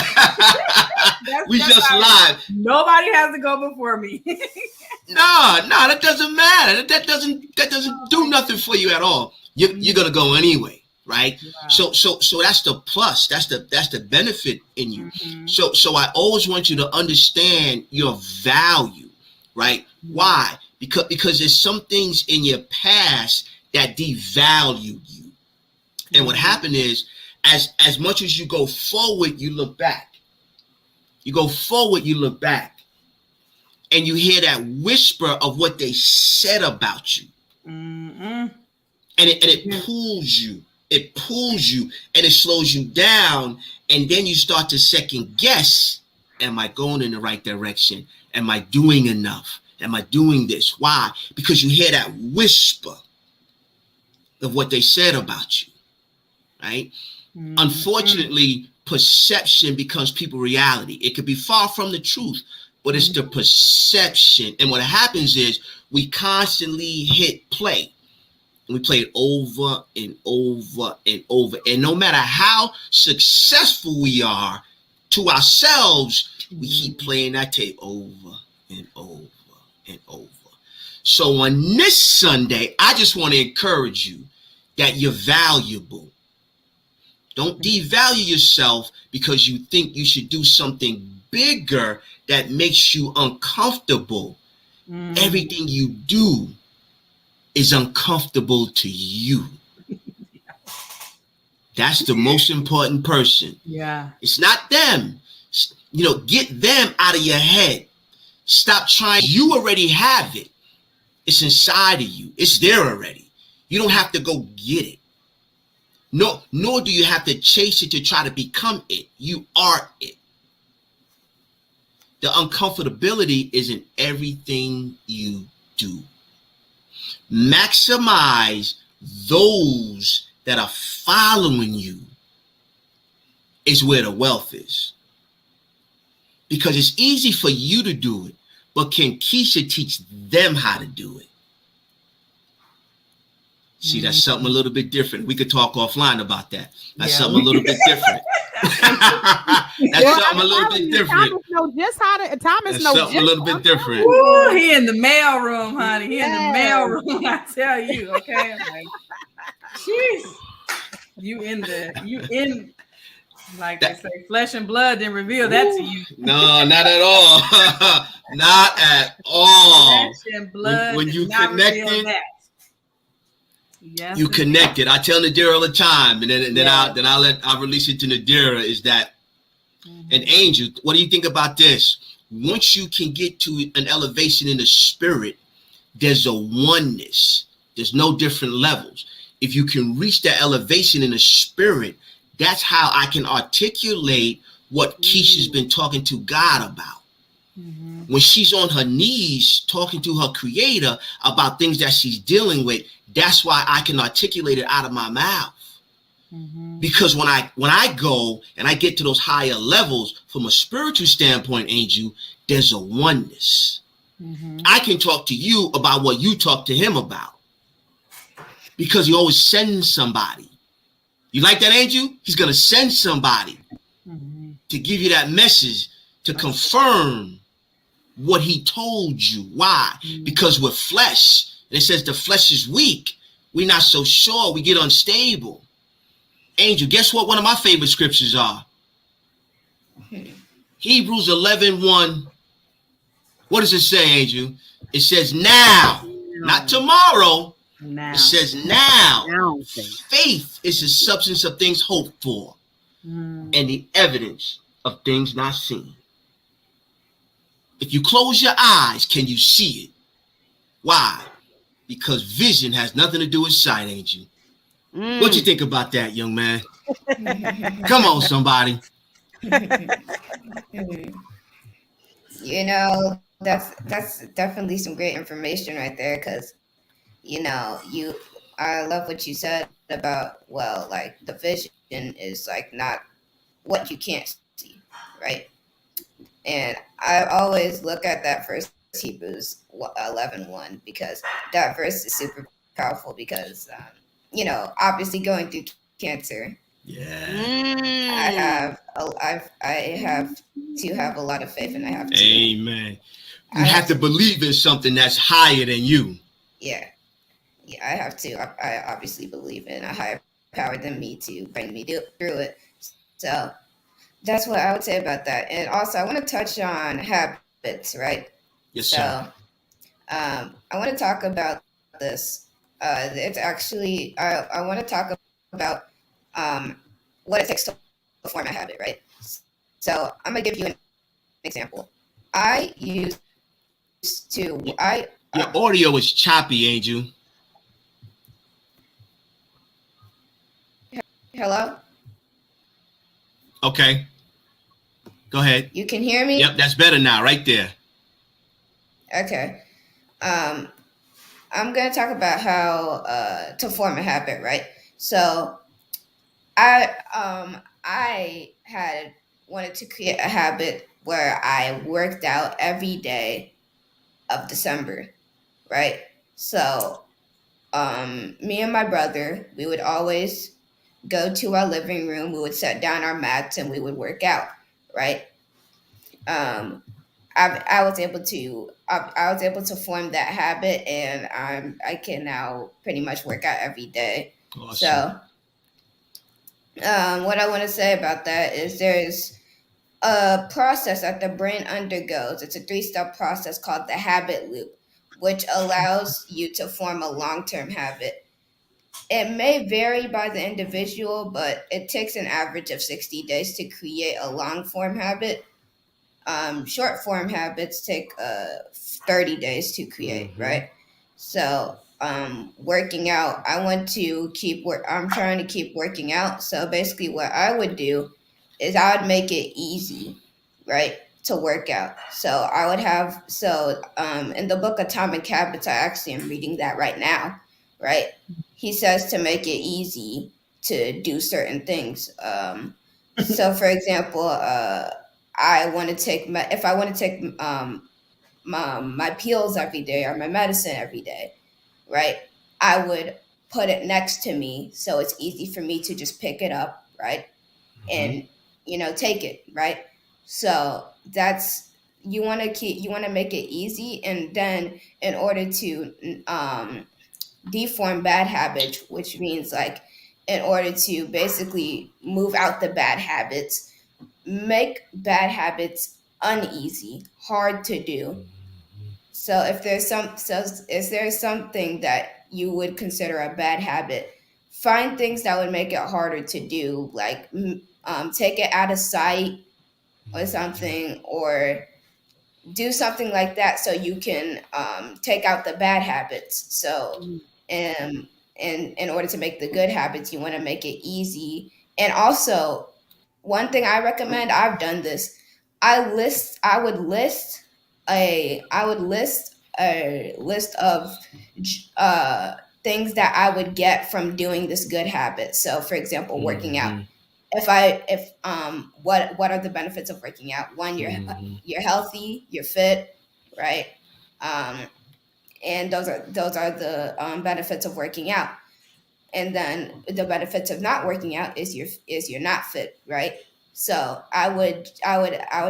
We just live. Nobody has to go before me. No, that doesn't matter. That doesn't do nothing for you at all. You're gonna go anyway, right? Yeah. So that's the plus. That's the benefit in you. Mm-hmm. So I always want you to understand your value, right? Mm-hmm. Why? Because there's some things in your past that devalue you. And what happened is, as much as you go forward, you look back. You go forward, you look back. And you hear that whisper of what they said about you. Mm-hmm. And it pulls you. It pulls you and it slows you down. And then you start to second guess. Am I going in the right direction? Am I doing enough? Am I doing this? Why? Because you hear that whisper of what they said about you, right? Mm-hmm. Unfortunately, perception becomes people's reality. It could be far from the truth, but it's the perception. And what happens is we constantly hit play. And we play it over and over and over. And no matter how successful we are to ourselves, we keep playing that tape over and over and over. So on this Sunday, I just want to encourage you that you're valuable. Don't devalue yourself because you think you should do something bigger that makes you uncomfortable. Everything you do is uncomfortable to you. That's the most important person. Yeah. It's not them. Get them out of your head. Stop trying. You already have it. It's inside of you. It's there already. You don't have to go get it. No, nor do you have to chase it to try to become it. You are it. The uncomfortability is in everything you do. Maximize those that are following you is where the wealth is. Because it's easy for you to do it, but can Keysha teach them how to do it? See, that's something a little bit different. We could talk offline about that. That's something a little bit different. That's something a little bit different. Thomas knows just how to. Thomas knows something a little bit different. Ooh, he in the mail room, honey. He in the mail room. I tell you, okay. I'm like, jeez, you in. Like they say, flesh and blood didn't reveal that to you. No, not at all. Not at all. Flesh and blood when you connected. Yes, you connected. I tell Nadira all the time, and then I'll release it to Nadira. Is that an angel? What do you think about this? Once you can get to an elevation in the spirit, there's a oneness. There's no different levels. If you can reach that elevation in the spirit, that's how I can articulate what Keysha's been talking to God about. When she's on her knees talking to her creator about things that she's dealing with, that's why I can articulate it out of my mouth. Because when I go and I get to those higher levels from a spiritual standpoint, Angel, there's a oneness. I can talk to you about what you talk to him about because he always sends somebody. You like that, Angel? He's going to send somebody to give you that message to confirm what he told you. Why? Because we're flesh. And it says the flesh is weak. We're not so sure. We get unstable. Angel, guess what one of my favorite scriptures are? Hebrews 11:1. What does it say, Angel? It says now, not tomorrow. Now. It says now. Faith is the substance of things hoped for and the evidence of things not seen. If you close your eyes, can you see it? Why? Because vision has nothing to do with sight, Angel. What you think about that, young man? Come on, somebody. That's definitely some great information right there, because I love what you said about, well, like the vision is like not what you can't see, right? And I always look at that verse, Hebrews 11:1, because that verse is super powerful because, obviously going through cancer, Yeah. I have to have a lot of faith, and I have to. Amen. You have to believe in something that's higher than you. Yeah, I have to. I obviously believe in a higher power than me to bring me through it. So that's what I would say about that. And also, I want to touch on habits, right? Yes, sir. I want to talk about this. It's actually, I want to talk about what it takes to form a habit, right? So I'm going to give you an example. I used to, Your audio is choppy, Angel. Hello? Okay. Go ahead. You can hear me? Yep, that's better now, right there. Okay. I'm going to talk about how to form a habit, right? So I had wanted to create a habit where I worked out every day of December, right? So me and my brother, we would always go to our living room, we would set down our mats and we would work out, right? I was able to form that habit, and I can now pretty much work out every day. Awesome. So what I want to say about that is there's a process that the brain undergoes. It's a 3-step process called the habit loop, which allows you to form a long-term habit. It may vary by the individual, but it takes an average of 60 days to create a long-form habit. Short-form habits take 30 days to create, right? So working out, I'm trying to keep working out. So basically what I would do is I would make it easy, right, to work out. So I would have, in the book Atomic Habits, I actually am reading that right now, right? He says to make it easy to do certain things. So for example, if I want to take my pills every day or my medicine every day, right? I would put it next to me so it's easy for me to just pick it up, right? And take it, right? So that's you want to make it easy, and then in order to deform bad habits, which means like in order to basically move out the bad habits, make bad habits uneasy, hard to do. So if there's something that you would consider a bad habit, find things that would make it harder to do, like take it out of sight or something, or do something like that so you can take out the bad habits. So in order to make the good habits, you want to make it easy. And also, one thing I recommend, I've done this, I would list a list of things that I would get from doing this good habit. So for example, working out. What are the benefits of working out? One, you're healthy, you're fit, right? And those are the benefits of working out. And then the benefits of not working out is you're not fit, right? So I would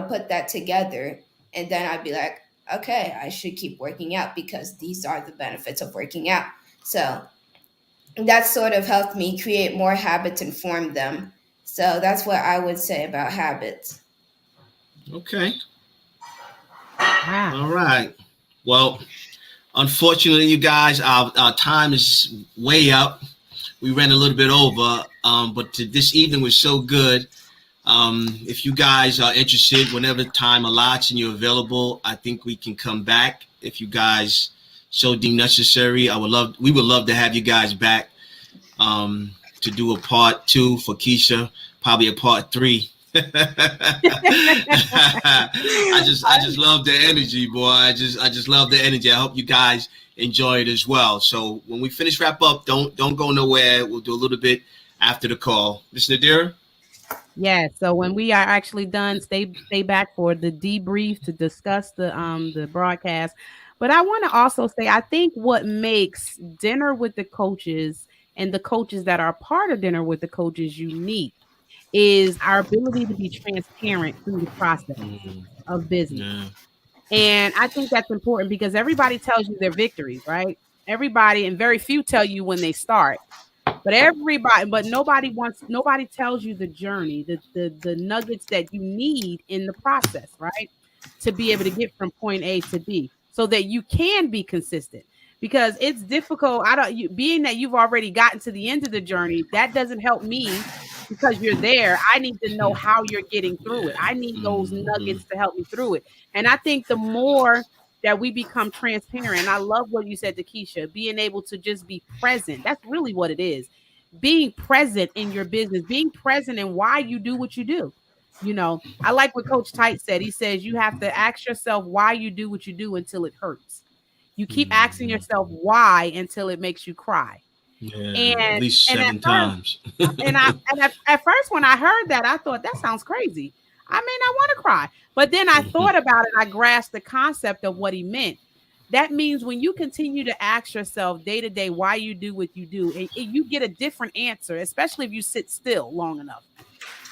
put that together, and then I'd be like, okay, I should keep working out because these are the benefits of working out. So that sort of helped me create more habits and form them. So that's what I would say about habits. Okay. All right. Well, unfortunately, you guys, our time is way up. We ran a little bit over, but this evening was so good. If you guys are interested, whenever time allots and you're available, I think we can come back. If you guys so deem necessary, we would love to have you guys back to do a part 2 for Keysha, probably a part 3. I just love the energy, boy. I just love the energy. I hope you guys enjoy it as well. So when we wrap up, don't go nowhere. We'll do a little bit after the call. Ms. Nadira? Yeah, so when we are actually done, stay back for the debrief to discuss the broadcast. But I want to also say, I think what makes Dinner with the Coaches and the coaches that are part of Dinner with the Coaches unique is our ability to be transparent through the process of business. Yeah. And I think that's important because everybody tells you their victories, right? Everybody, and very few tell you when they start. But nobody tells you the journey, the nuggets that you need in the process, right? To be able to get from point A to B so that you can be consistent, because it's difficult. Being that you've already gotten to the end of the journey, that doesn't help me because you're there. I need to know how you're getting through it. I need those nuggets to help me through it. And I think the more that we become transparent, I love what you said to Keysha, being able to just be present. That's really what it is. Being present in your business, being present in why you do what you do. You know, I like what Coach Tite said. He says you have to ask yourself why you do what you do until it hurts. You keep asking yourself why until it makes you cry. Yeah, at least 7 times. At first, when I heard that, I thought that sounds crazy. I mean, I want to cry. But then I thought about it. I grasped the concept of what he meant. That means when you continue to ask yourself day to day why you do what you do, and you get a different answer, especially if you sit still long enough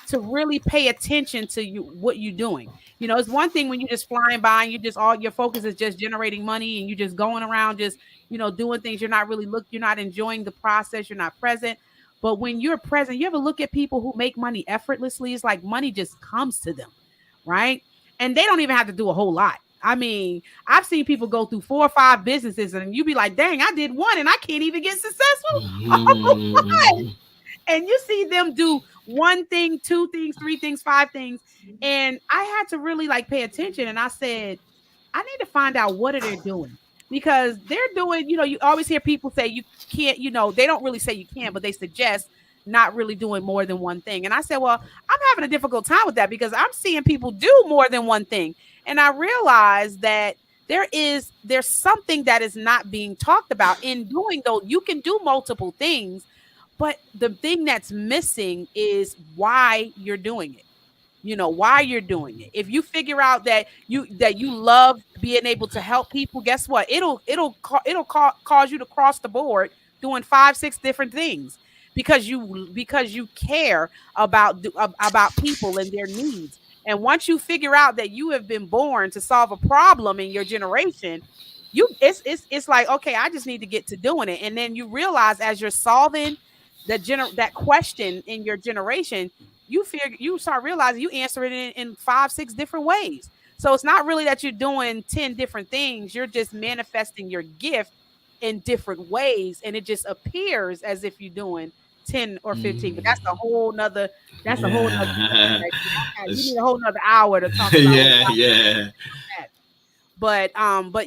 to really pay attention to what you're doing. You know, it's one thing when you're just flying by and you just all your focus is just generating money and you're just going around just, you know, doing things. You're not really you're not enjoying the process. You're not present. But when you're present, you ever look at people who make money effortlessly? It's like money just comes to them, right? And they don't even have to do a whole lot. I mean, I've seen people go through 4 or 5 businesses and you be like, dang, I did one and I can't even get successful. And you see them do 1 thing, 2 things, 3 things, 5 things. And I had to really pay attention. And I said, I need to find out what are they doing, because they're doing, you know, you always hear people say you can't, you know, they don't really say you can't, but they suggest not really doing more than 1 thing. And I said, well, I'm having a difficult time with that because I'm seeing people do more than 1 thing. And I realized that there's something that is not being talked about in doing those. You can do multiple things, but the thing that's missing is why you're doing it. You know, why you're doing it. If you figure out that you love being able to help people, guess what? It'll cause you to cross the board doing 5, 6 different things because you care about people and their needs. And once you figure out that you have been born to solve a problem in your generation, it's like, okay, I just need to get to doing it. And then you realize as you're solving that question in your generation, you start realizing you answer it in 5, 6 different ways. So it's not really that you're doing 10 different things. You're just manifesting your gift in different ways. And it just appears as if you're doing 10 or 15, but that's a whole nother, you need a whole nother hour to talk about. But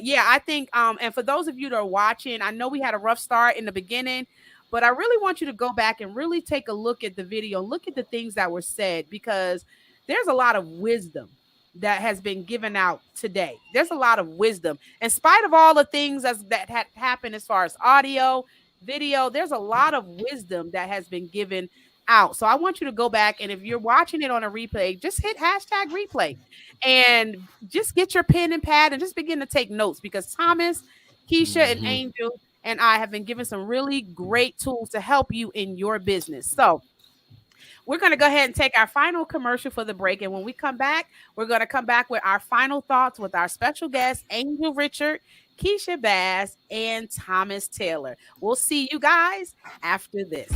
yeah, I think, and for those of you that are watching, I know we had a rough start in the beginning, but I really want you to go back and really take a look at the video, look at the things that were said, because there's a lot of wisdom that has been given out today. There's a lot of wisdom. In spite of all the things that had happened as far as audio, video, there's a lot of wisdom that has been given out. So I want you to go back, and if you're watching it on a replay, just hit #replay and just get your pen and pad and just begin to take notes, because Thomas, Keysha, and Angel and I have been given some really great tools to help you in your business. So we're going to go ahead and take our final commercial for the break. And when we come back, we're going to come back with our final thoughts with our special guests, Angel Richards, Keysha Bass, and Thomas Taylor. We'll see you guys after this.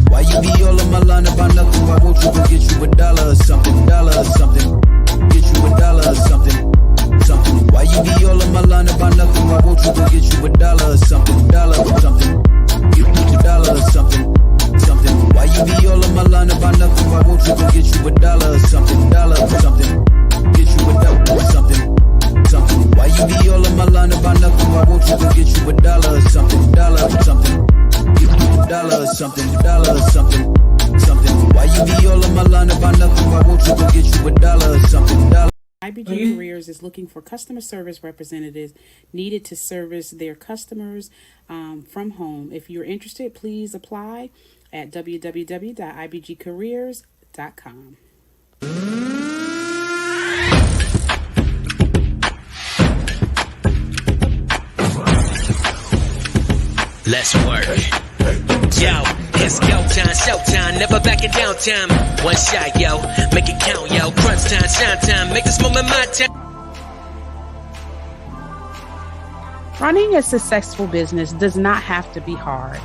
Why you be all on my line about nothing? Why won't you go get you $1 or something? Get you $1 or something. something. Why you be all on my line about nothing? Why won't you go get you $1 or something? Dollar or something. Get you $1 or something. Something. Why you be all on my line about nothing? Why won't you go get you $1 or something? Dollar or something. Get you $1 or something. Something. Why you be all on my line about nothing? Why won't you go get you $1 or something? Dollar or something. Get you $1 or something. Dollar or something. Something. Why you be all on my line about nothing? Why won't you go get you $1 or something? Dollar. IBG Careers is looking for customer service representatives needed to service their customers from home. If you're interested, please apply at www.ibgcareers.com. Let's work. Yo, it's go time, showtime, never backing down time. One shot, yo, make it count, yo. Crunch time, shine time, make this moment my time. Running a successful business does not have to be hard.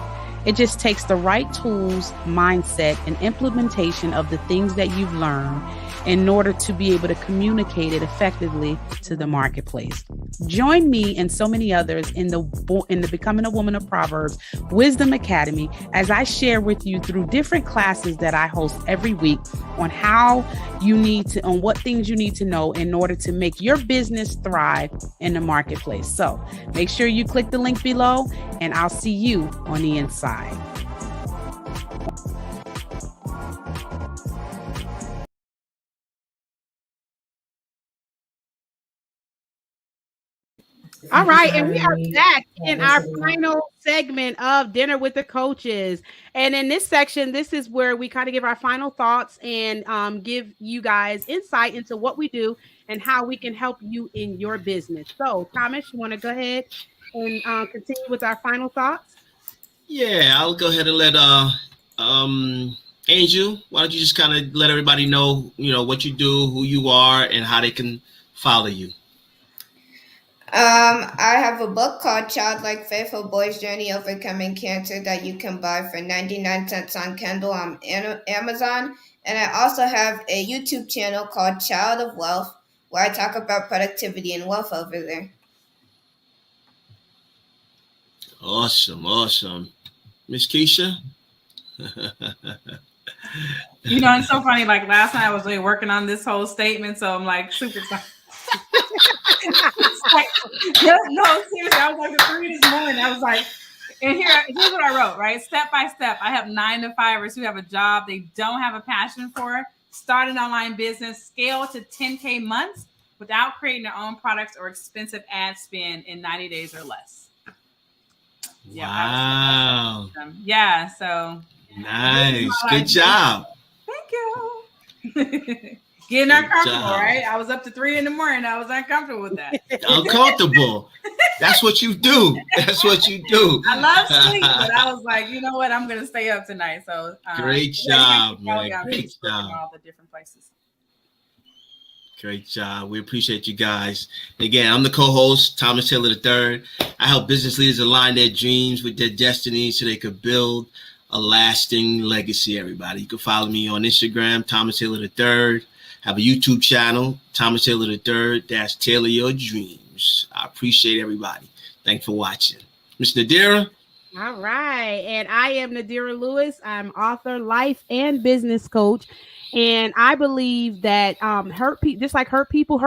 It just takes the right tools, mindset, and implementation of the things that you've learned in order to be able to communicate it effectively to the marketplace. Join me and so many others in the Becoming a Woman of Proverbs Wisdom Academy as I share with you through different classes that I host every week on on what things you need to know in order to make your business thrive in the marketplace. So make sure you click the link below and I'll see you on the inside. All right, and we are back in our final segment of Dinner with the Coaches. And in this section, this is where we kind of give our final thoughts and give you guys insight into what we do and how we can help you in your business. So, Thomas, you want to go ahead and continue with our final thoughts? Yeah, I'll go ahead and let Angel, why don't you just kind of let everybody know, what you do, who you are, and how they can follow you. I have a book called Childlike Faith: A Boy's Journey Overcoming Cancer that you can buy for 99 cents on Kindle on Amazon. And I also have a YouTube channel called Child of Wealth where I talk about productivity and wealth over there. Awesome. Miss Keysha? It's so funny. Like last night I was really working on this whole statement, so I'm like super excited. No, seriously, I was like at 3 this morning. I was like, and here's what I wrote, right? Step by step, I have 9-to-5ers who have a job they don't have a passion for, start an online business, scale to 10K months without creating their own products or expensive ad spend in 90 days or less. Wow. Yeah, so nice. Good job. Thank you. Getting uncomfortable, right? I was up to 3 a.m. I was uncomfortable with that. Uncomfortable. That's what you do. That's what you do. I love sleep, but I was like, you know what? I'm going to stay up tonight. So great job, man. Great job. All the different places. Great job. We appreciate you guys. Again, I'm the co-host, Thomas Taylor III. I help business leaders align their dreams with their destiny so they could build a lasting legacy, everybody. You can follow me on Instagram, Thomas Taylor III. Have a YouTube channel, Thomas Taylor III, Tailor Your Dreams. I appreciate everybody. Thanks for watching. Miss Nadira. All right. And I am Nadira Lewis. I'm author, life, and business coach. And I believe that just like hurt people,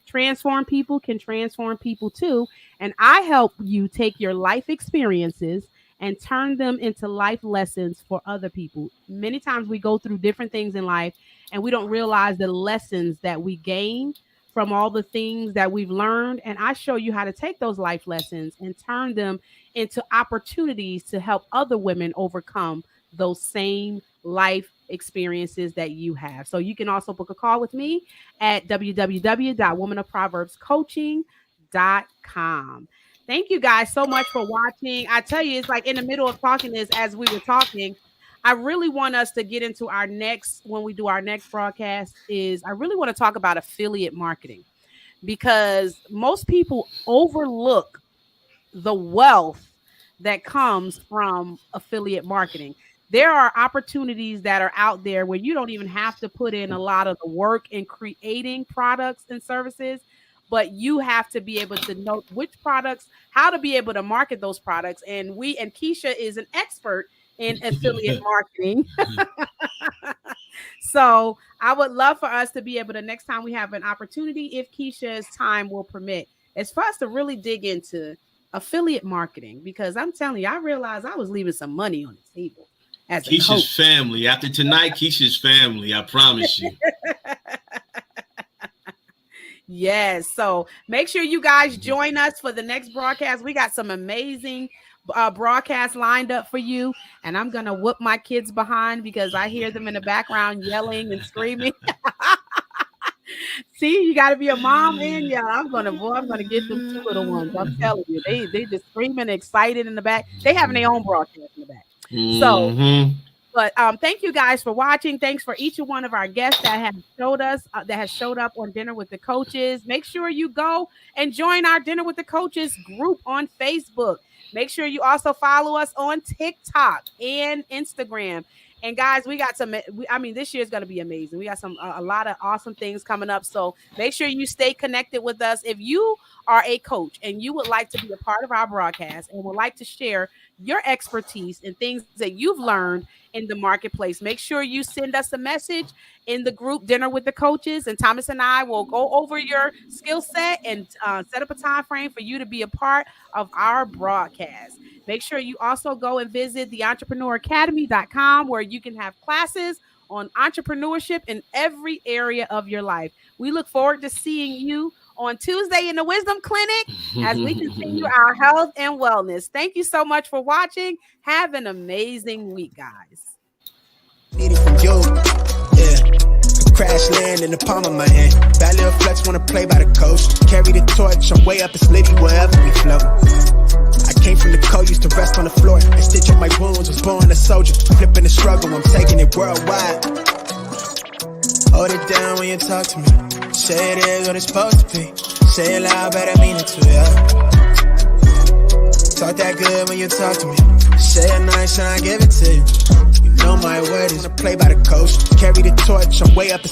transform people can transform people too. And I help you take your life experiences and turn them into life lessons for other people. Many times we go through different things in life and we don't realize the lessons that we gain from all the things that we've learned. And I show you how to take those life lessons and turn them into opportunities to help other women overcome those same life experiences that you have. So you can also book a call with me at www.womanofproverbscoaching.com. Thank you guys so much for watching. I tell you, it's like in the middle of talking this, as we were talking, I really want us to get into our next, when we do our next broadcast, is I really want to talk about affiliate marketing, because most people overlook the wealth that comes from affiliate marketing. There are opportunities that are out there where you don't even have to put in a lot of the work in creating products and services, but you have to be able to know which products, how to be able to market those products. And Keysha is an expert in affiliate marketing. So I would love for us to be able to, next time we have an opportunity, if Keysha's time will permit, is for us to really dig into affiliate marketing, because I'm telling you, I realized I was leaving some money on the table as a Keysha's coach. family. After tonight, Keysha's family. I promise you. Yes. So make sure you guys join us for the next broadcast. We got some amazing broadcasts lined up for you, and I'm gonna whoop my kids behind because I hear them in the background yelling and screaming. See, you got to be a mom and yell. I'm gonna get them two little ones. I'm telling you, they just screaming, excited in the back. They having their own broadcast in the back. So, but thank you guys for watching. Thanks for each one of our guests that have showed up on Dinner with the Coaches. Make sure you go and join our Dinner with the Coaches group on Facebook. Make sure you also follow us on TikTok and Instagram. And guys, we got this year is going to be amazing. We got a lot of awesome things coming up. So make sure you stay connected with us. If you are a coach and you would like to be a part of our broadcast and would like to share your expertise and things that you've learned in the marketplace, make sure you send us a message in the group Dinner with the Coaches, and Thomas and I will go over your skill set and set up a time frame for you to be a part of our broadcast. Make sure you also go and visit theentrepreneuracademy.com, where you can have classes on entrepreneurship in every area of your life. We look forward to seeing you on Tuesday in the Wisdom Clinic as we continue our health and wellness. Thank you so much for watching. Have an amazing week, guys. Need it from you, yeah. Crash land in the palm of my hand. Bad little flex wanna play by the coast. Carry the torch, I'm way up, it's litty wherever we float. I came from the cold, used to rest on the floor and stitch up my wounds. Was born a soldier, flipping the struggle, I'm taking it worldwide. Hold it down when you talk to me. Say it is what it's supposed to be. Say it loud, better mean it too, yeah. Talk that good when you talk to me. Say it nice and I give it to you. You know my word is to play by the coast. Carry the torch, I'm way up.